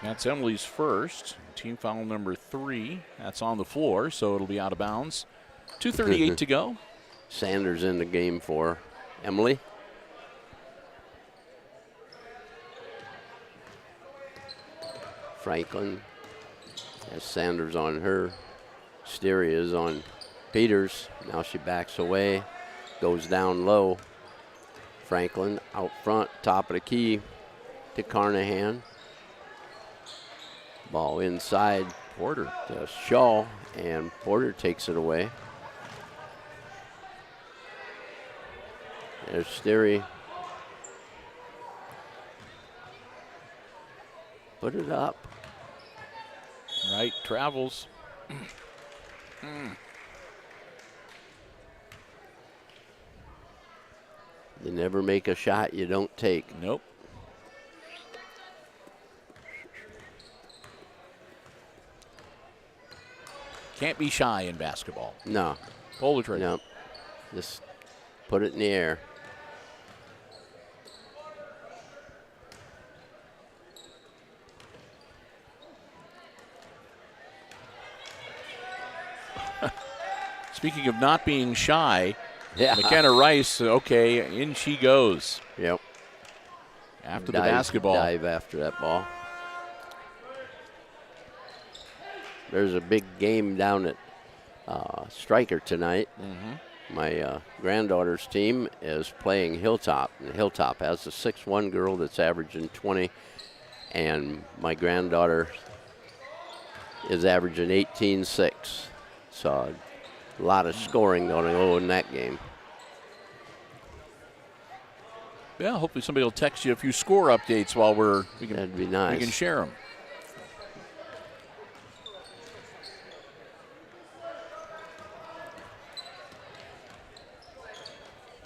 That's Emily's first. Team foul number 3. That's on the floor, so it'll be out of bounds. 2:38 to go. Sanders in the game for Emily. Franklin has Sanders on her. Steery is on Peters. Now she backs away, goes down low. Franklin out front, top of the key to Carnahan. Ball inside Porter to Shaw, and Porter takes it away. There's Steery. Put it up. Right, travels. You never make a shot you don't take. Nope. Can't be shy in basketball. No, Pull the trigger. no. Just put it in the air. Speaking of not being shy, Yeah. McKenna Rice, okay, in she goes Yep. after the basketball. Dive after that ball. There's a big game down at Stryker tonight. My granddaughter's team is playing Hilltop, and Hilltop has a 6'1" girl that's averaging 20, and my granddaughter is averaging 18-6. So a lot of scoring going to go in that game. Yeah, hopefully somebody will text you a few score updates while That'd be nice. we can share them.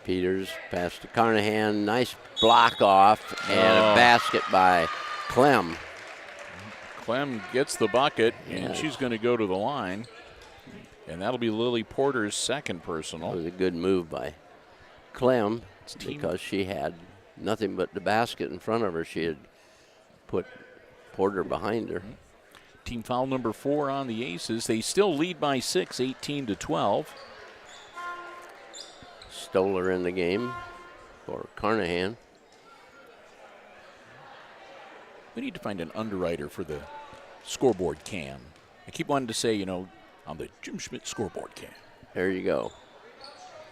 Peters pass to Carnahan. Nice block off and a basket by Clem. Clem gets the bucket, and Yes. she's going to go to the line. And that'll be Lily Porter's second It personal. was a good move by Clem team- because she had nothing but the basket in front of her. She had put Porter behind her. Team foul number 4 on the Aces. They still lead by 6, 18-12. Stoller in the game for Carnahan. We need to find an underwriter for the scoreboard cam. I keep wanting to say, on the Jim Schmidt scoreboard cam There you go.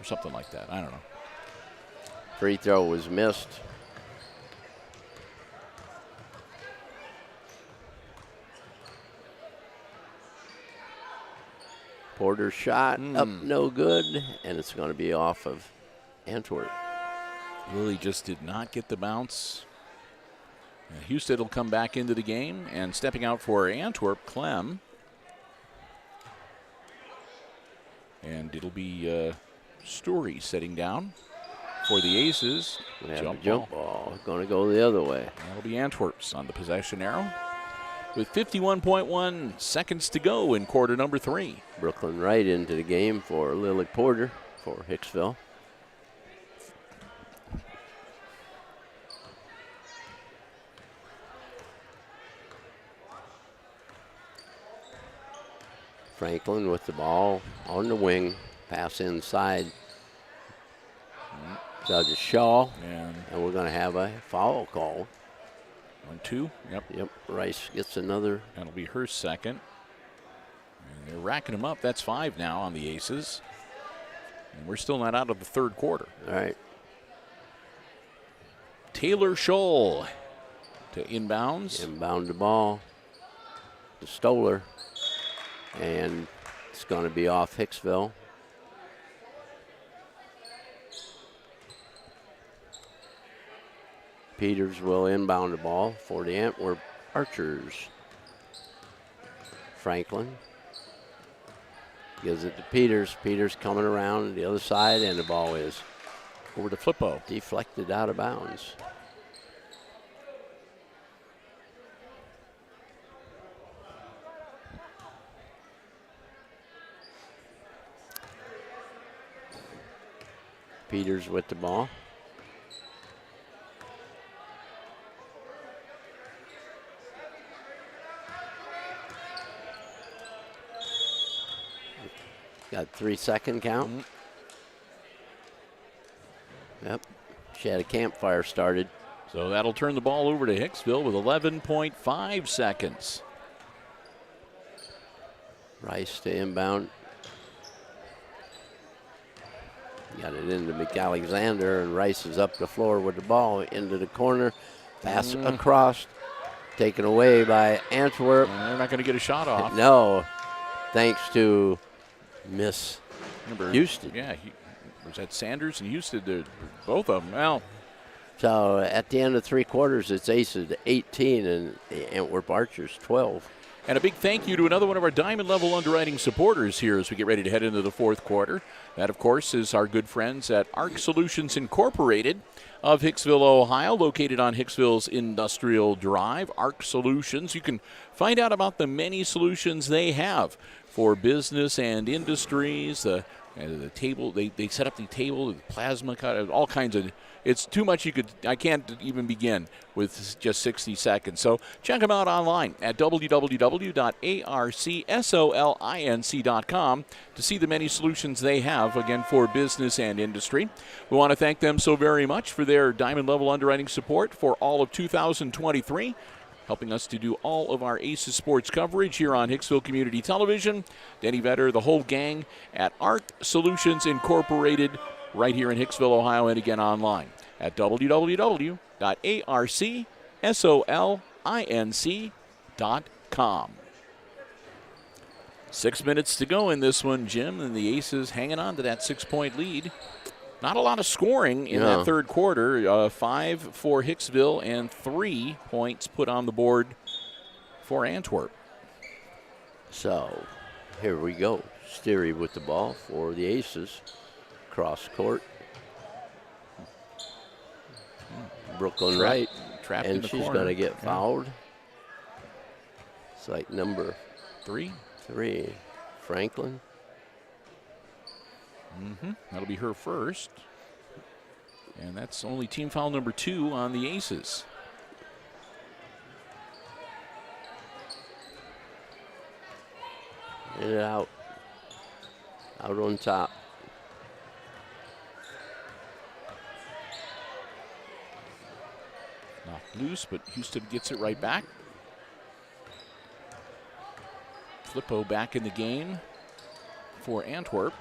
or something like that. I don't know. Free throw was missed. Porter's shot up, no good, and it's going to be off of Antwerp. Lily just did not get the bounce. Houston will come back into the game, and stepping out for Antwerp, Clem. And it'll be Story sitting down for the Aces. We have a jump ball. Going to go the other way. That'll be Antwerp's on the possession arrow. With 51.1 seconds to go in quarter number 3. Brooklyn right into the game for Lily Porter for Hicksville. Franklin with the ball on the wing. Pass inside. Judge Shaw. And we're going to have a foul call. 1-2. Yep. Rice gets another. That'll be her second. And they're racking them up. That's 5 now on the Aces. And we're still not out of the third quarter. All right. Taylor Scholl to inbounds. Inbound the ball to Stoller. And it's going to be off Hicksville. Peters will inbound the ball for the Antwerp Archers. Franklin gives it to Peters. Peters coming around the other side, and the ball is Over to Flippo. deflected out of bounds. Peters with the ball. Got 3-second count. Yep. She had a campfire started. So that'll turn the ball over to Hicksville with 11.5 seconds. Rice to inbound. Got it into McAlexander, and Rice is up the floor with the ball into the corner. Pass across. Taken away by Antwerp. They're not going to get a shot off. No. Thanks to Miss Houston. Yeah, was that Sanders and Houston? Both of them. Well, so at the end of 3 quarters, it's Aces 18 and the Antwerp Archers 12. and a big thank you to another one of our Diamond Level Underwriting supporters here as we get ready to head into the fourth quarter. That, of course, is our good friends at ARC Solutions Incorporated of Hicksville, Ohio, located on Hicksville's Industrial Drive. ARC Solutions. You can find out about the many solutions they have for business and industries. The table, they set up the table, the plasma cut, all kinds of. It's too much. I can't even begin with just 60 seconds. So check them out online at www.arcsolinc.com to see the many solutions they have, again, for business and industry. We want to thank them so very much for their Diamond Level Underwriting support for all of 2023. Helping us to do all of our Aces sports coverage here on Hicksville Community Television. Denny Vetter, the whole gang at ARC Solutions Incorporated right here in Hicksville, Ohio, and again online at www.arcsolinc.com. 6 minutes to go in this one, Jim, and the Aces hanging on to that 6-point lead. Not a lot of scoring in that third quarter. 5 for Hicksville and 3 points put on the board for Antwerp. So here we go. Steery with the ball for the Aces. Cross court. Brooklyn right. Trapped and in the she's corner. going to get fouled. It's like number 3. Franklin. That'll be her first. And that's only team foul number 2 on the Aces. In and out. Out on top. Knocked loose, but Houston gets it right back. Flippo back in the game for Antwerp.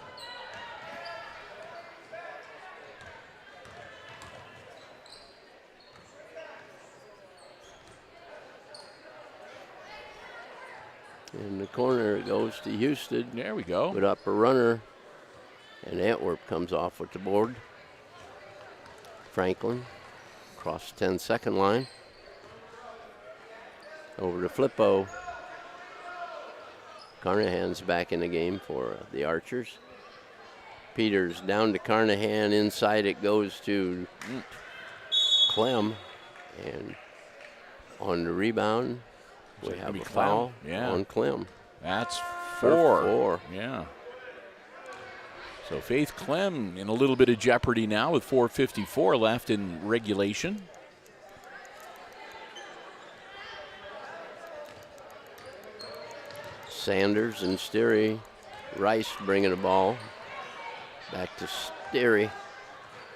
In the corner, it goes to Houston. There we go. Put up a runner, and Antwerp comes off with the board. Franklin across the 10-second line. Over to Flippo. Carnahan's back in the game for the Archers. Peters down to Carnahan. Inside it goes to Clem. And on the rebound, we have a foul on Clem. That's For 4. Yeah. So Faith Clem in a little bit of jeopardy now with 4:54 left in regulation. Sanders and Steery. Rice bringing the ball back to Steery.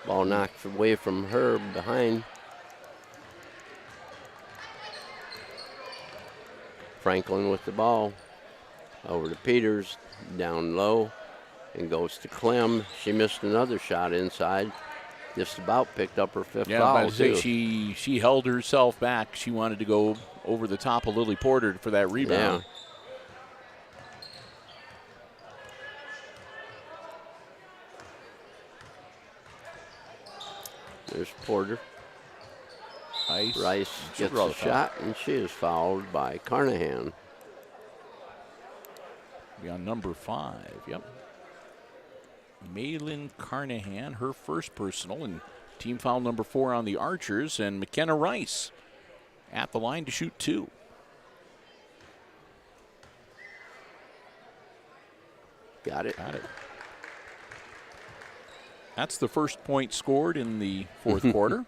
Ball knocked away from her behind. Franklin with the ball. Over to Peters, down low, and goes to Clem. She missed another shot inside. just about picked up her 5th Yeah, foul, I was about to too. say she held herself back. She wanted to go over the top of Lily Porter for that rebound. There's Porter. Rice She'll gets draw a the foul. shot, and she is fouled by Carnahan. Be on number 5. Yep. Malin Carnahan, her first personal, and team foul number 4 on the Archers, and McKenna Rice at the line to shoot 2. Got it. That's the first point scored in the 4th quarter.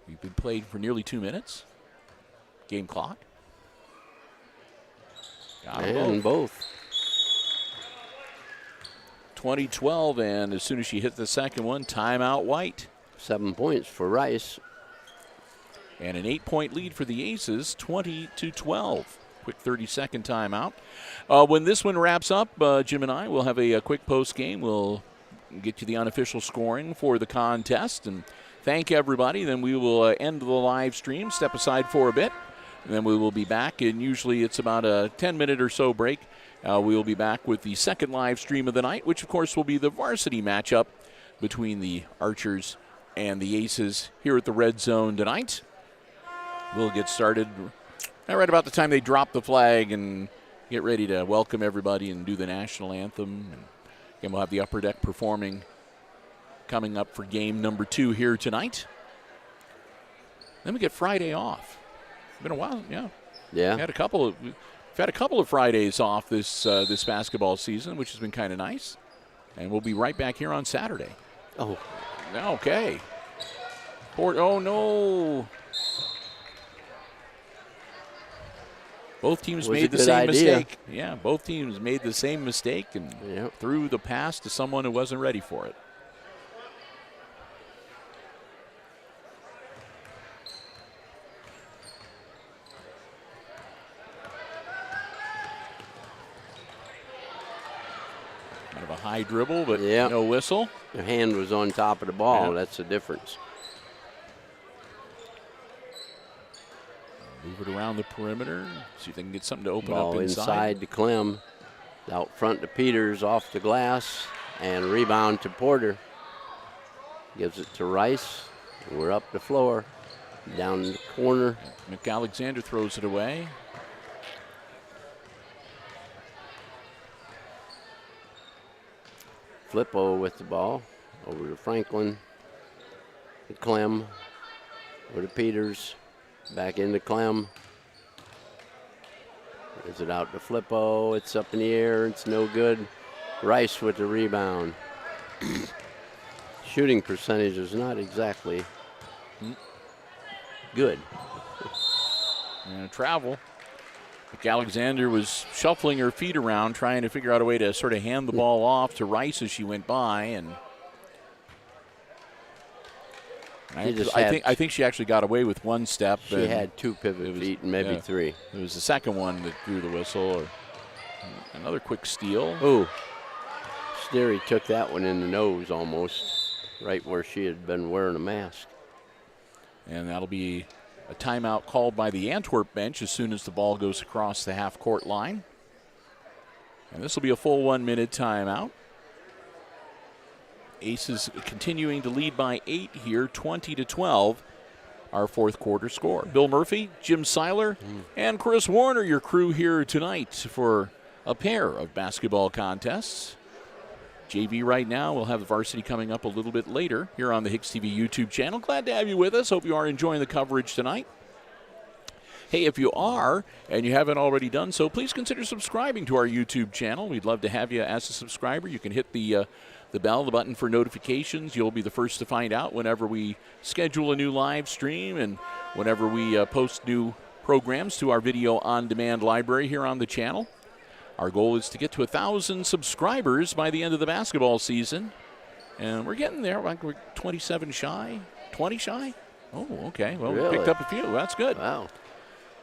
We've been played for nearly 2 minutes. Game clock. Got 'em And both. 20-12, and as soon as she hit the second one, timeout White. 7 points for Rice. And an 8-point lead for the Aces, 20-12. Quick 30-second timeout. When this one wraps up, Jim and I will have a quick post game. We'll get you the unofficial scoring for the contest and thank everybody. Then we will end the live stream, step aside for a bit, and then we will be back. And usually it's about a 10-minute or so break. We will be back with the second live stream of the night, which of course will be the varsity matchup between the Archers and the Aces here at the Red Zone tonight. We'll get started right about the time they drop the flag and get ready to welcome everybody and do the national anthem. And again, we'll have the Upper Deck performing coming up for game number 2 here tonight. Then we get Friday off. It's been a while, yeah. Yeah. We've had a couple of Fridays off this basketball season, which has been kind of nice. And we'll be right back here on Saturday. Oh. Okay. Oh, no. Both teams Was a made the good same idea. mistake. Yeah, both teams made the same mistake and threw the pass to someone who wasn't ready for it. Kind of a high dribble, but no whistle. Her hand was on top of the ball. Yeah. That's the difference. Move it around the perimeter. See if they can get something to open Ball up inside to Clem. Out front to Peters, off the glass, and rebound to Porter. Gives it to Rice. We're up the floor. Down the corner. McAlexander throws it away. Flippo with the ball. Over to Franklin. To Clem. Over to Peters. Back into Clem. Is it out to Flippo? It's up in the air. It's no good. Rice with the rebound. Shooting percentage is not exactly good. And travel. McAlexander was shuffling her feet around, trying to figure out a way to sort of hand the ball off to Rice as she went by, and I think she actually got away with one step. She had 2 pivot feet and maybe 3. It was the second one that drew the whistle. Or another quick steal. Ooh. Steary took that one in the nose almost, right where she had been wearing a mask. And that'll be a timeout called by the Antwerp bench as soon as the ball goes across the half-court line. And this will be a full 1-minute timeout. Aces continuing to lead by 8 here, 20-12, our 4th quarter score. Bill Murphy, Jim Seiler, and Chris Warner, your crew here tonight for a pair of basketball contests. JV right now. We'll have the varsity coming up a little bit later here on the HIX-TV YouTube channel. Glad to have you with us. Hope you are enjoying the coverage tonight. Hey, if you are and you haven't already done so, please consider subscribing to our YouTube channel. We'd love to have you as a subscriber. You can hit the bell, the button for notifications. You'll be the first to find out whenever we schedule a new live stream and whenever we post new programs to our video on-demand library here on the channel. Our goal is to get to 1,000 subscribers by the end of the basketball season. And we're getting there. We're 27 shy, 20 shy. Oh, okay. Well, Really? we picked up a few. That's good. Wow.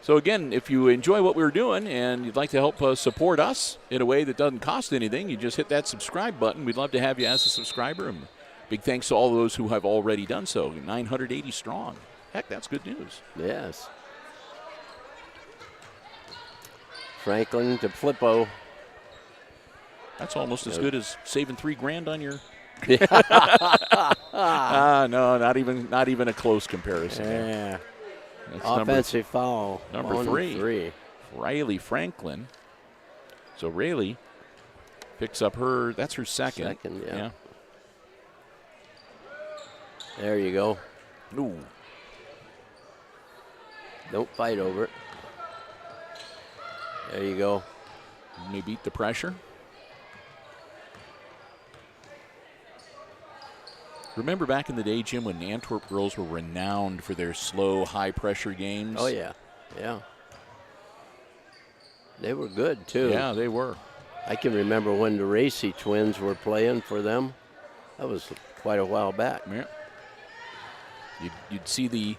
So, again, if you enjoy what we're doing and you'd like to help support us in a way that doesn't cost anything, you just hit that subscribe button. We'd love to have you as a subscriber. And big thanks to all those who have already done so. 980 strong. Heck, that's good news. Yes. Franklin to Flippo. That's almost as good as saving $3,000 on your. Yeah. No, not even a close comparison. Yeah. That's Offensive foul. number on three. Riley Franklin. So Rayleigh picks up that's her second. Second, yeah. There you go. Ooh. Don't fight over it. There you go. May beat the pressure. Remember back in the day, Jim, when Antwerp girls were renowned for their slow, high-pressure games? Oh, yeah. Yeah. They were good, too. Yeah, they were. I can remember when the Racy twins were playing for them. That was quite a while back. Yeah. You'd see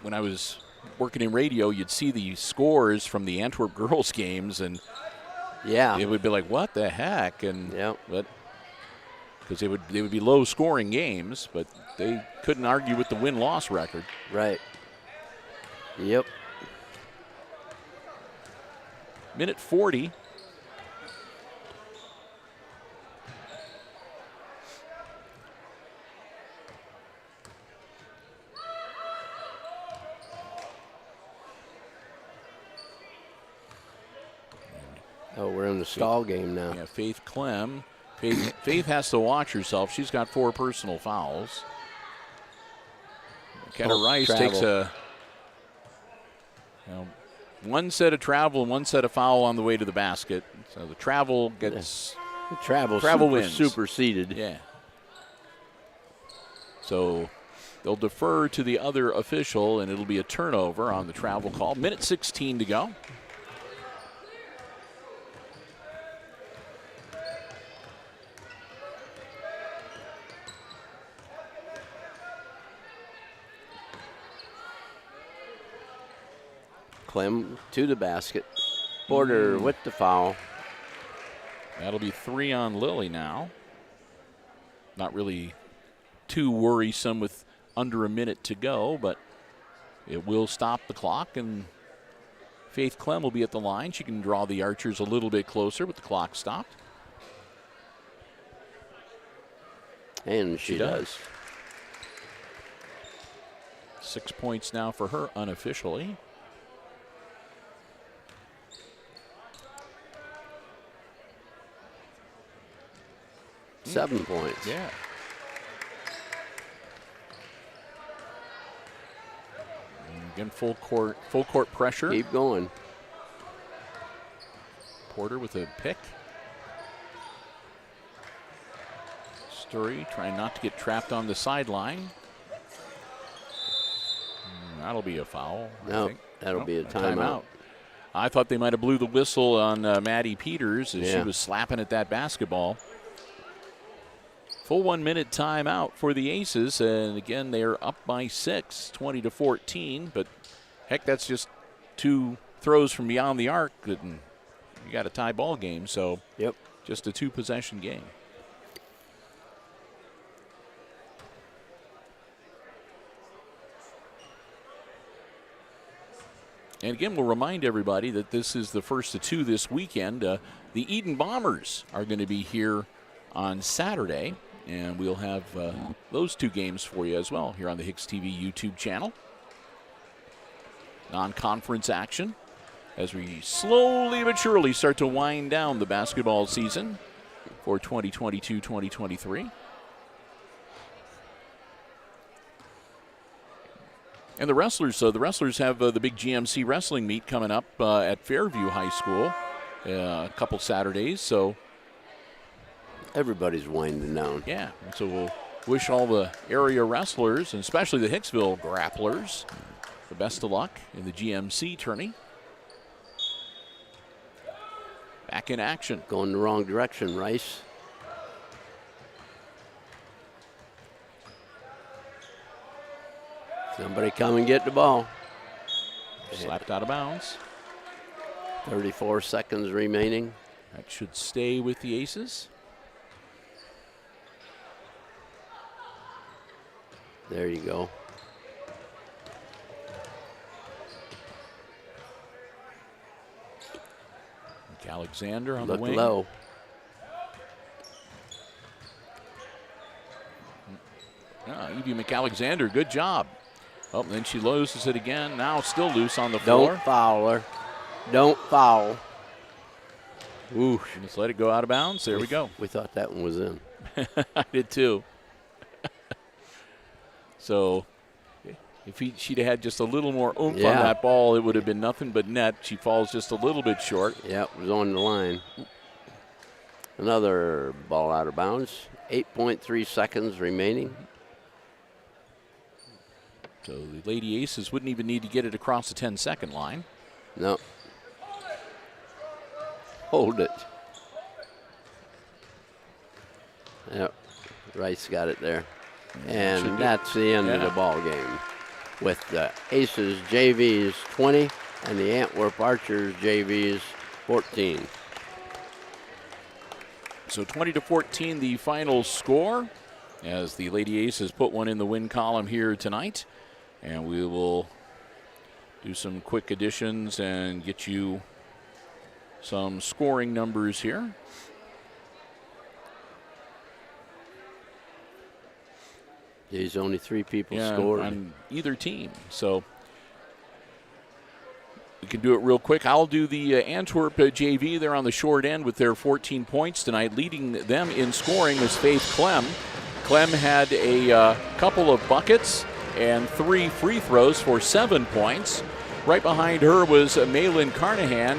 when I was working in radio, you'd see the scores from the Antwerp girls games, and yeah, it would be like, what the heck? And yeah, but because they would be low-scoring games, but they couldn't argue with the win-loss record. Right. Yep. Minute 40. Oh, we're in the stall game now. Yeah, Faith Clem. Faith has to watch herself. She's got 4 personal fouls. McKenna Rice takes one set of travel and one set of foul on the way to the basket. So the travel gets travel wins. Superseded. Yeah. So they'll defer to the other official, and it'll be a turnover on the travel call. Minute 16 to go. Clem to the basket. Porter with the foul. That'll be 3 on Lily now. Not really too worrisome with under a minute to go, but it will stop the clock, and Faith Clem will be at the line. She can draw the Archers a little bit closer, but the clock stopped. And she does. 6 points now for her unofficially. Seven points. Yeah. And again, full court pressure. Keep going. Porter with a pick. Sturry trying not to get trapped on the sideline. That'll be a foul. No, that'll be a timeout. I thought they might have blew the whistle on Maddie Peters as she was slapping at that basketball. Full 1 minute timeout for the Aces, and again they are up by 6, 20-14. But heck, that's just 2 throws from beyond the arc, and you got a tie ball game. So just a 2-possession game. And again, we'll remind everybody that this is the first of 2 this weekend. The Eden Bombers are going to be here on Saturday, and we'll have those 2 games for you as well here on the HIX-TV YouTube channel. Non-conference action as we slowly but surely start to wind down the basketball season for 2022-2023. And the wrestlers have the big GMC wrestling meet coming up at Fairview High School a couple Saturdays. So everybody's winding down. Yeah, so we'll wish all the area wrestlers, and especially the Hicksville grapplers, the best of luck in the GMC tourney. Back in action. Going the wrong direction, Rice. Somebody come and get the ball. Slapped out of bounds. 34 seconds remaining. That should stay with the Aces. There you go. Alexander on Look the wing. low. Evie McAlexander, good job. Oh, then she loses it again. Now still loose on the floor. Don't foul her. Don't foul. Ooh. Just let it go out of bounds. There we go. We thought that one was in. I did too. So if she'd have had just a little more oomph on that ball, it would have been nothing but net. She falls just a little bit short. Yep, it was on the line. Another ball out of bounds. 8.3 seconds remaining. So the Lady Aces wouldn't even need to get it across the 10-second line. No. Hold it. Yep, Rice got it there. And that's the end of the ball game, with the Aces JVs 20 and the Antwerp Archers JVs 14. So 20-14 the final score, as the Lady Aces put one in the win column here tonight. And we will do some quick additions and get you some scoring numbers here. There's only 3 people scored on either team. So we can do it real quick. I'll do the Antwerp JV. They're on the short end with their 14 points tonight. Leading them in scoring is Faith Clem. Clem had a couple of buckets and 3 free throws for 7 points. Right behind her was Malin Carnahan.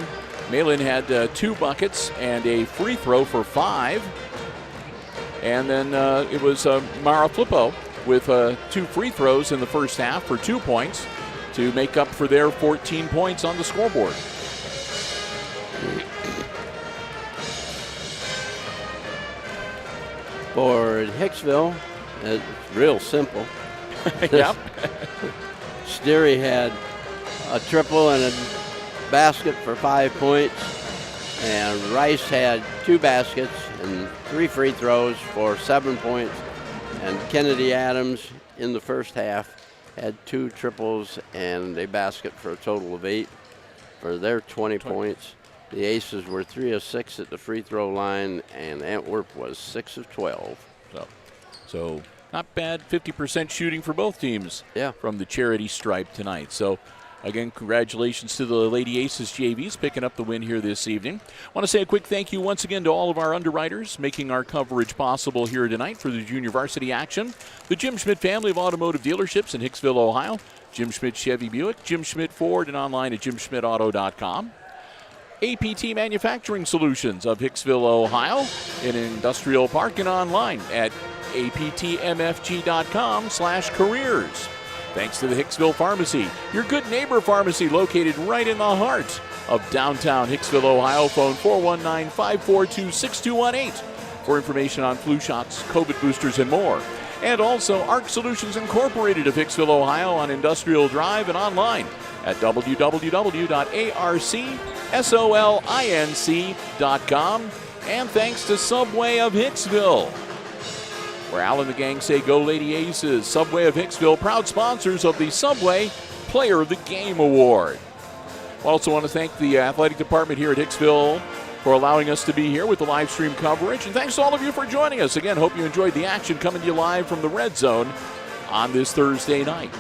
Malin had 2 buckets and a free throw for 5. And then it was Mara Flippo with 2 free throws in the first half for 2 points to make up for their 14 points on the scoreboard. For Hicksville, it's real simple. Yep. Steary had a triple and a basket for 5 points, and Rice had 2 baskets and 3 free throws for 7 points, and Kennedy Adams in the first half had 2 triples and a basket for a total of 8 for their 20 points. The Aces were 3 of 6 at the free throw line, and Antwerp was 6 of 12. So not bad, 50% shooting for both teams from the charity stripe tonight. So, again, congratulations to the Lady Aces JVs picking up the win here this evening. I want to say a quick thank you once again to all of our underwriters making our coverage possible here tonight for the junior varsity action. The Jim Schmidt family of automotive dealerships in Hicksville, Ohio. Jim Schmidt Chevy Buick, Jim Schmidt Ford, and online at jimschmidtauto.com. APT Manufacturing Solutions of Hicksville, Ohio, in Industrial Park and online at aptmfg.com/careers. Thanks to the Hicksville Pharmacy, your good neighbor pharmacy located right in the heart of downtown Hicksville, Ohio. Phone 419-542-6218 for information on flu shots, COVID boosters, and more. And also ARC Solutions Incorporated of Hicksville, Ohio on Industrial Drive and online at www.arcsolinc.com. And thanks to Subway of Hicksville, where Al and the gang say, go Lady Aces. Subway of Hicksville, proud sponsors of the Subway Player of the Game Award. I also want to thank the athletic department here at Hicksville for allowing us to be here with the live stream coverage. And thanks to all of you for joining us. Again, hope you enjoyed the action coming to you live from the Red Zone on this Thursday night.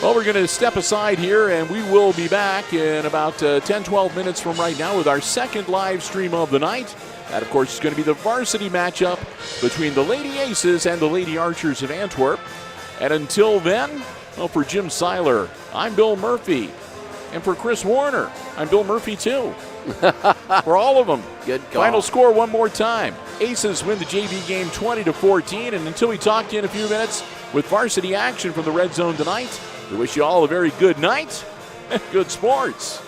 Well, we're going to step aside here, and we will be back in about 10-12 minutes from right now with our second live stream of the night. That, of course, is going to be the varsity matchup between the Lady Aces and the Lady Archers of Antwerp. And until then, well, for Jim Seiler, I'm Bill Murphy. And for Chris Warner, I'm Bill Murphy, too. For all of them. Good call. Final score one more time. Aces win the JV game 20-14. And until we talk to you in a few minutes with varsity action from the Red Zone tonight, we wish you all a very good night and good sports.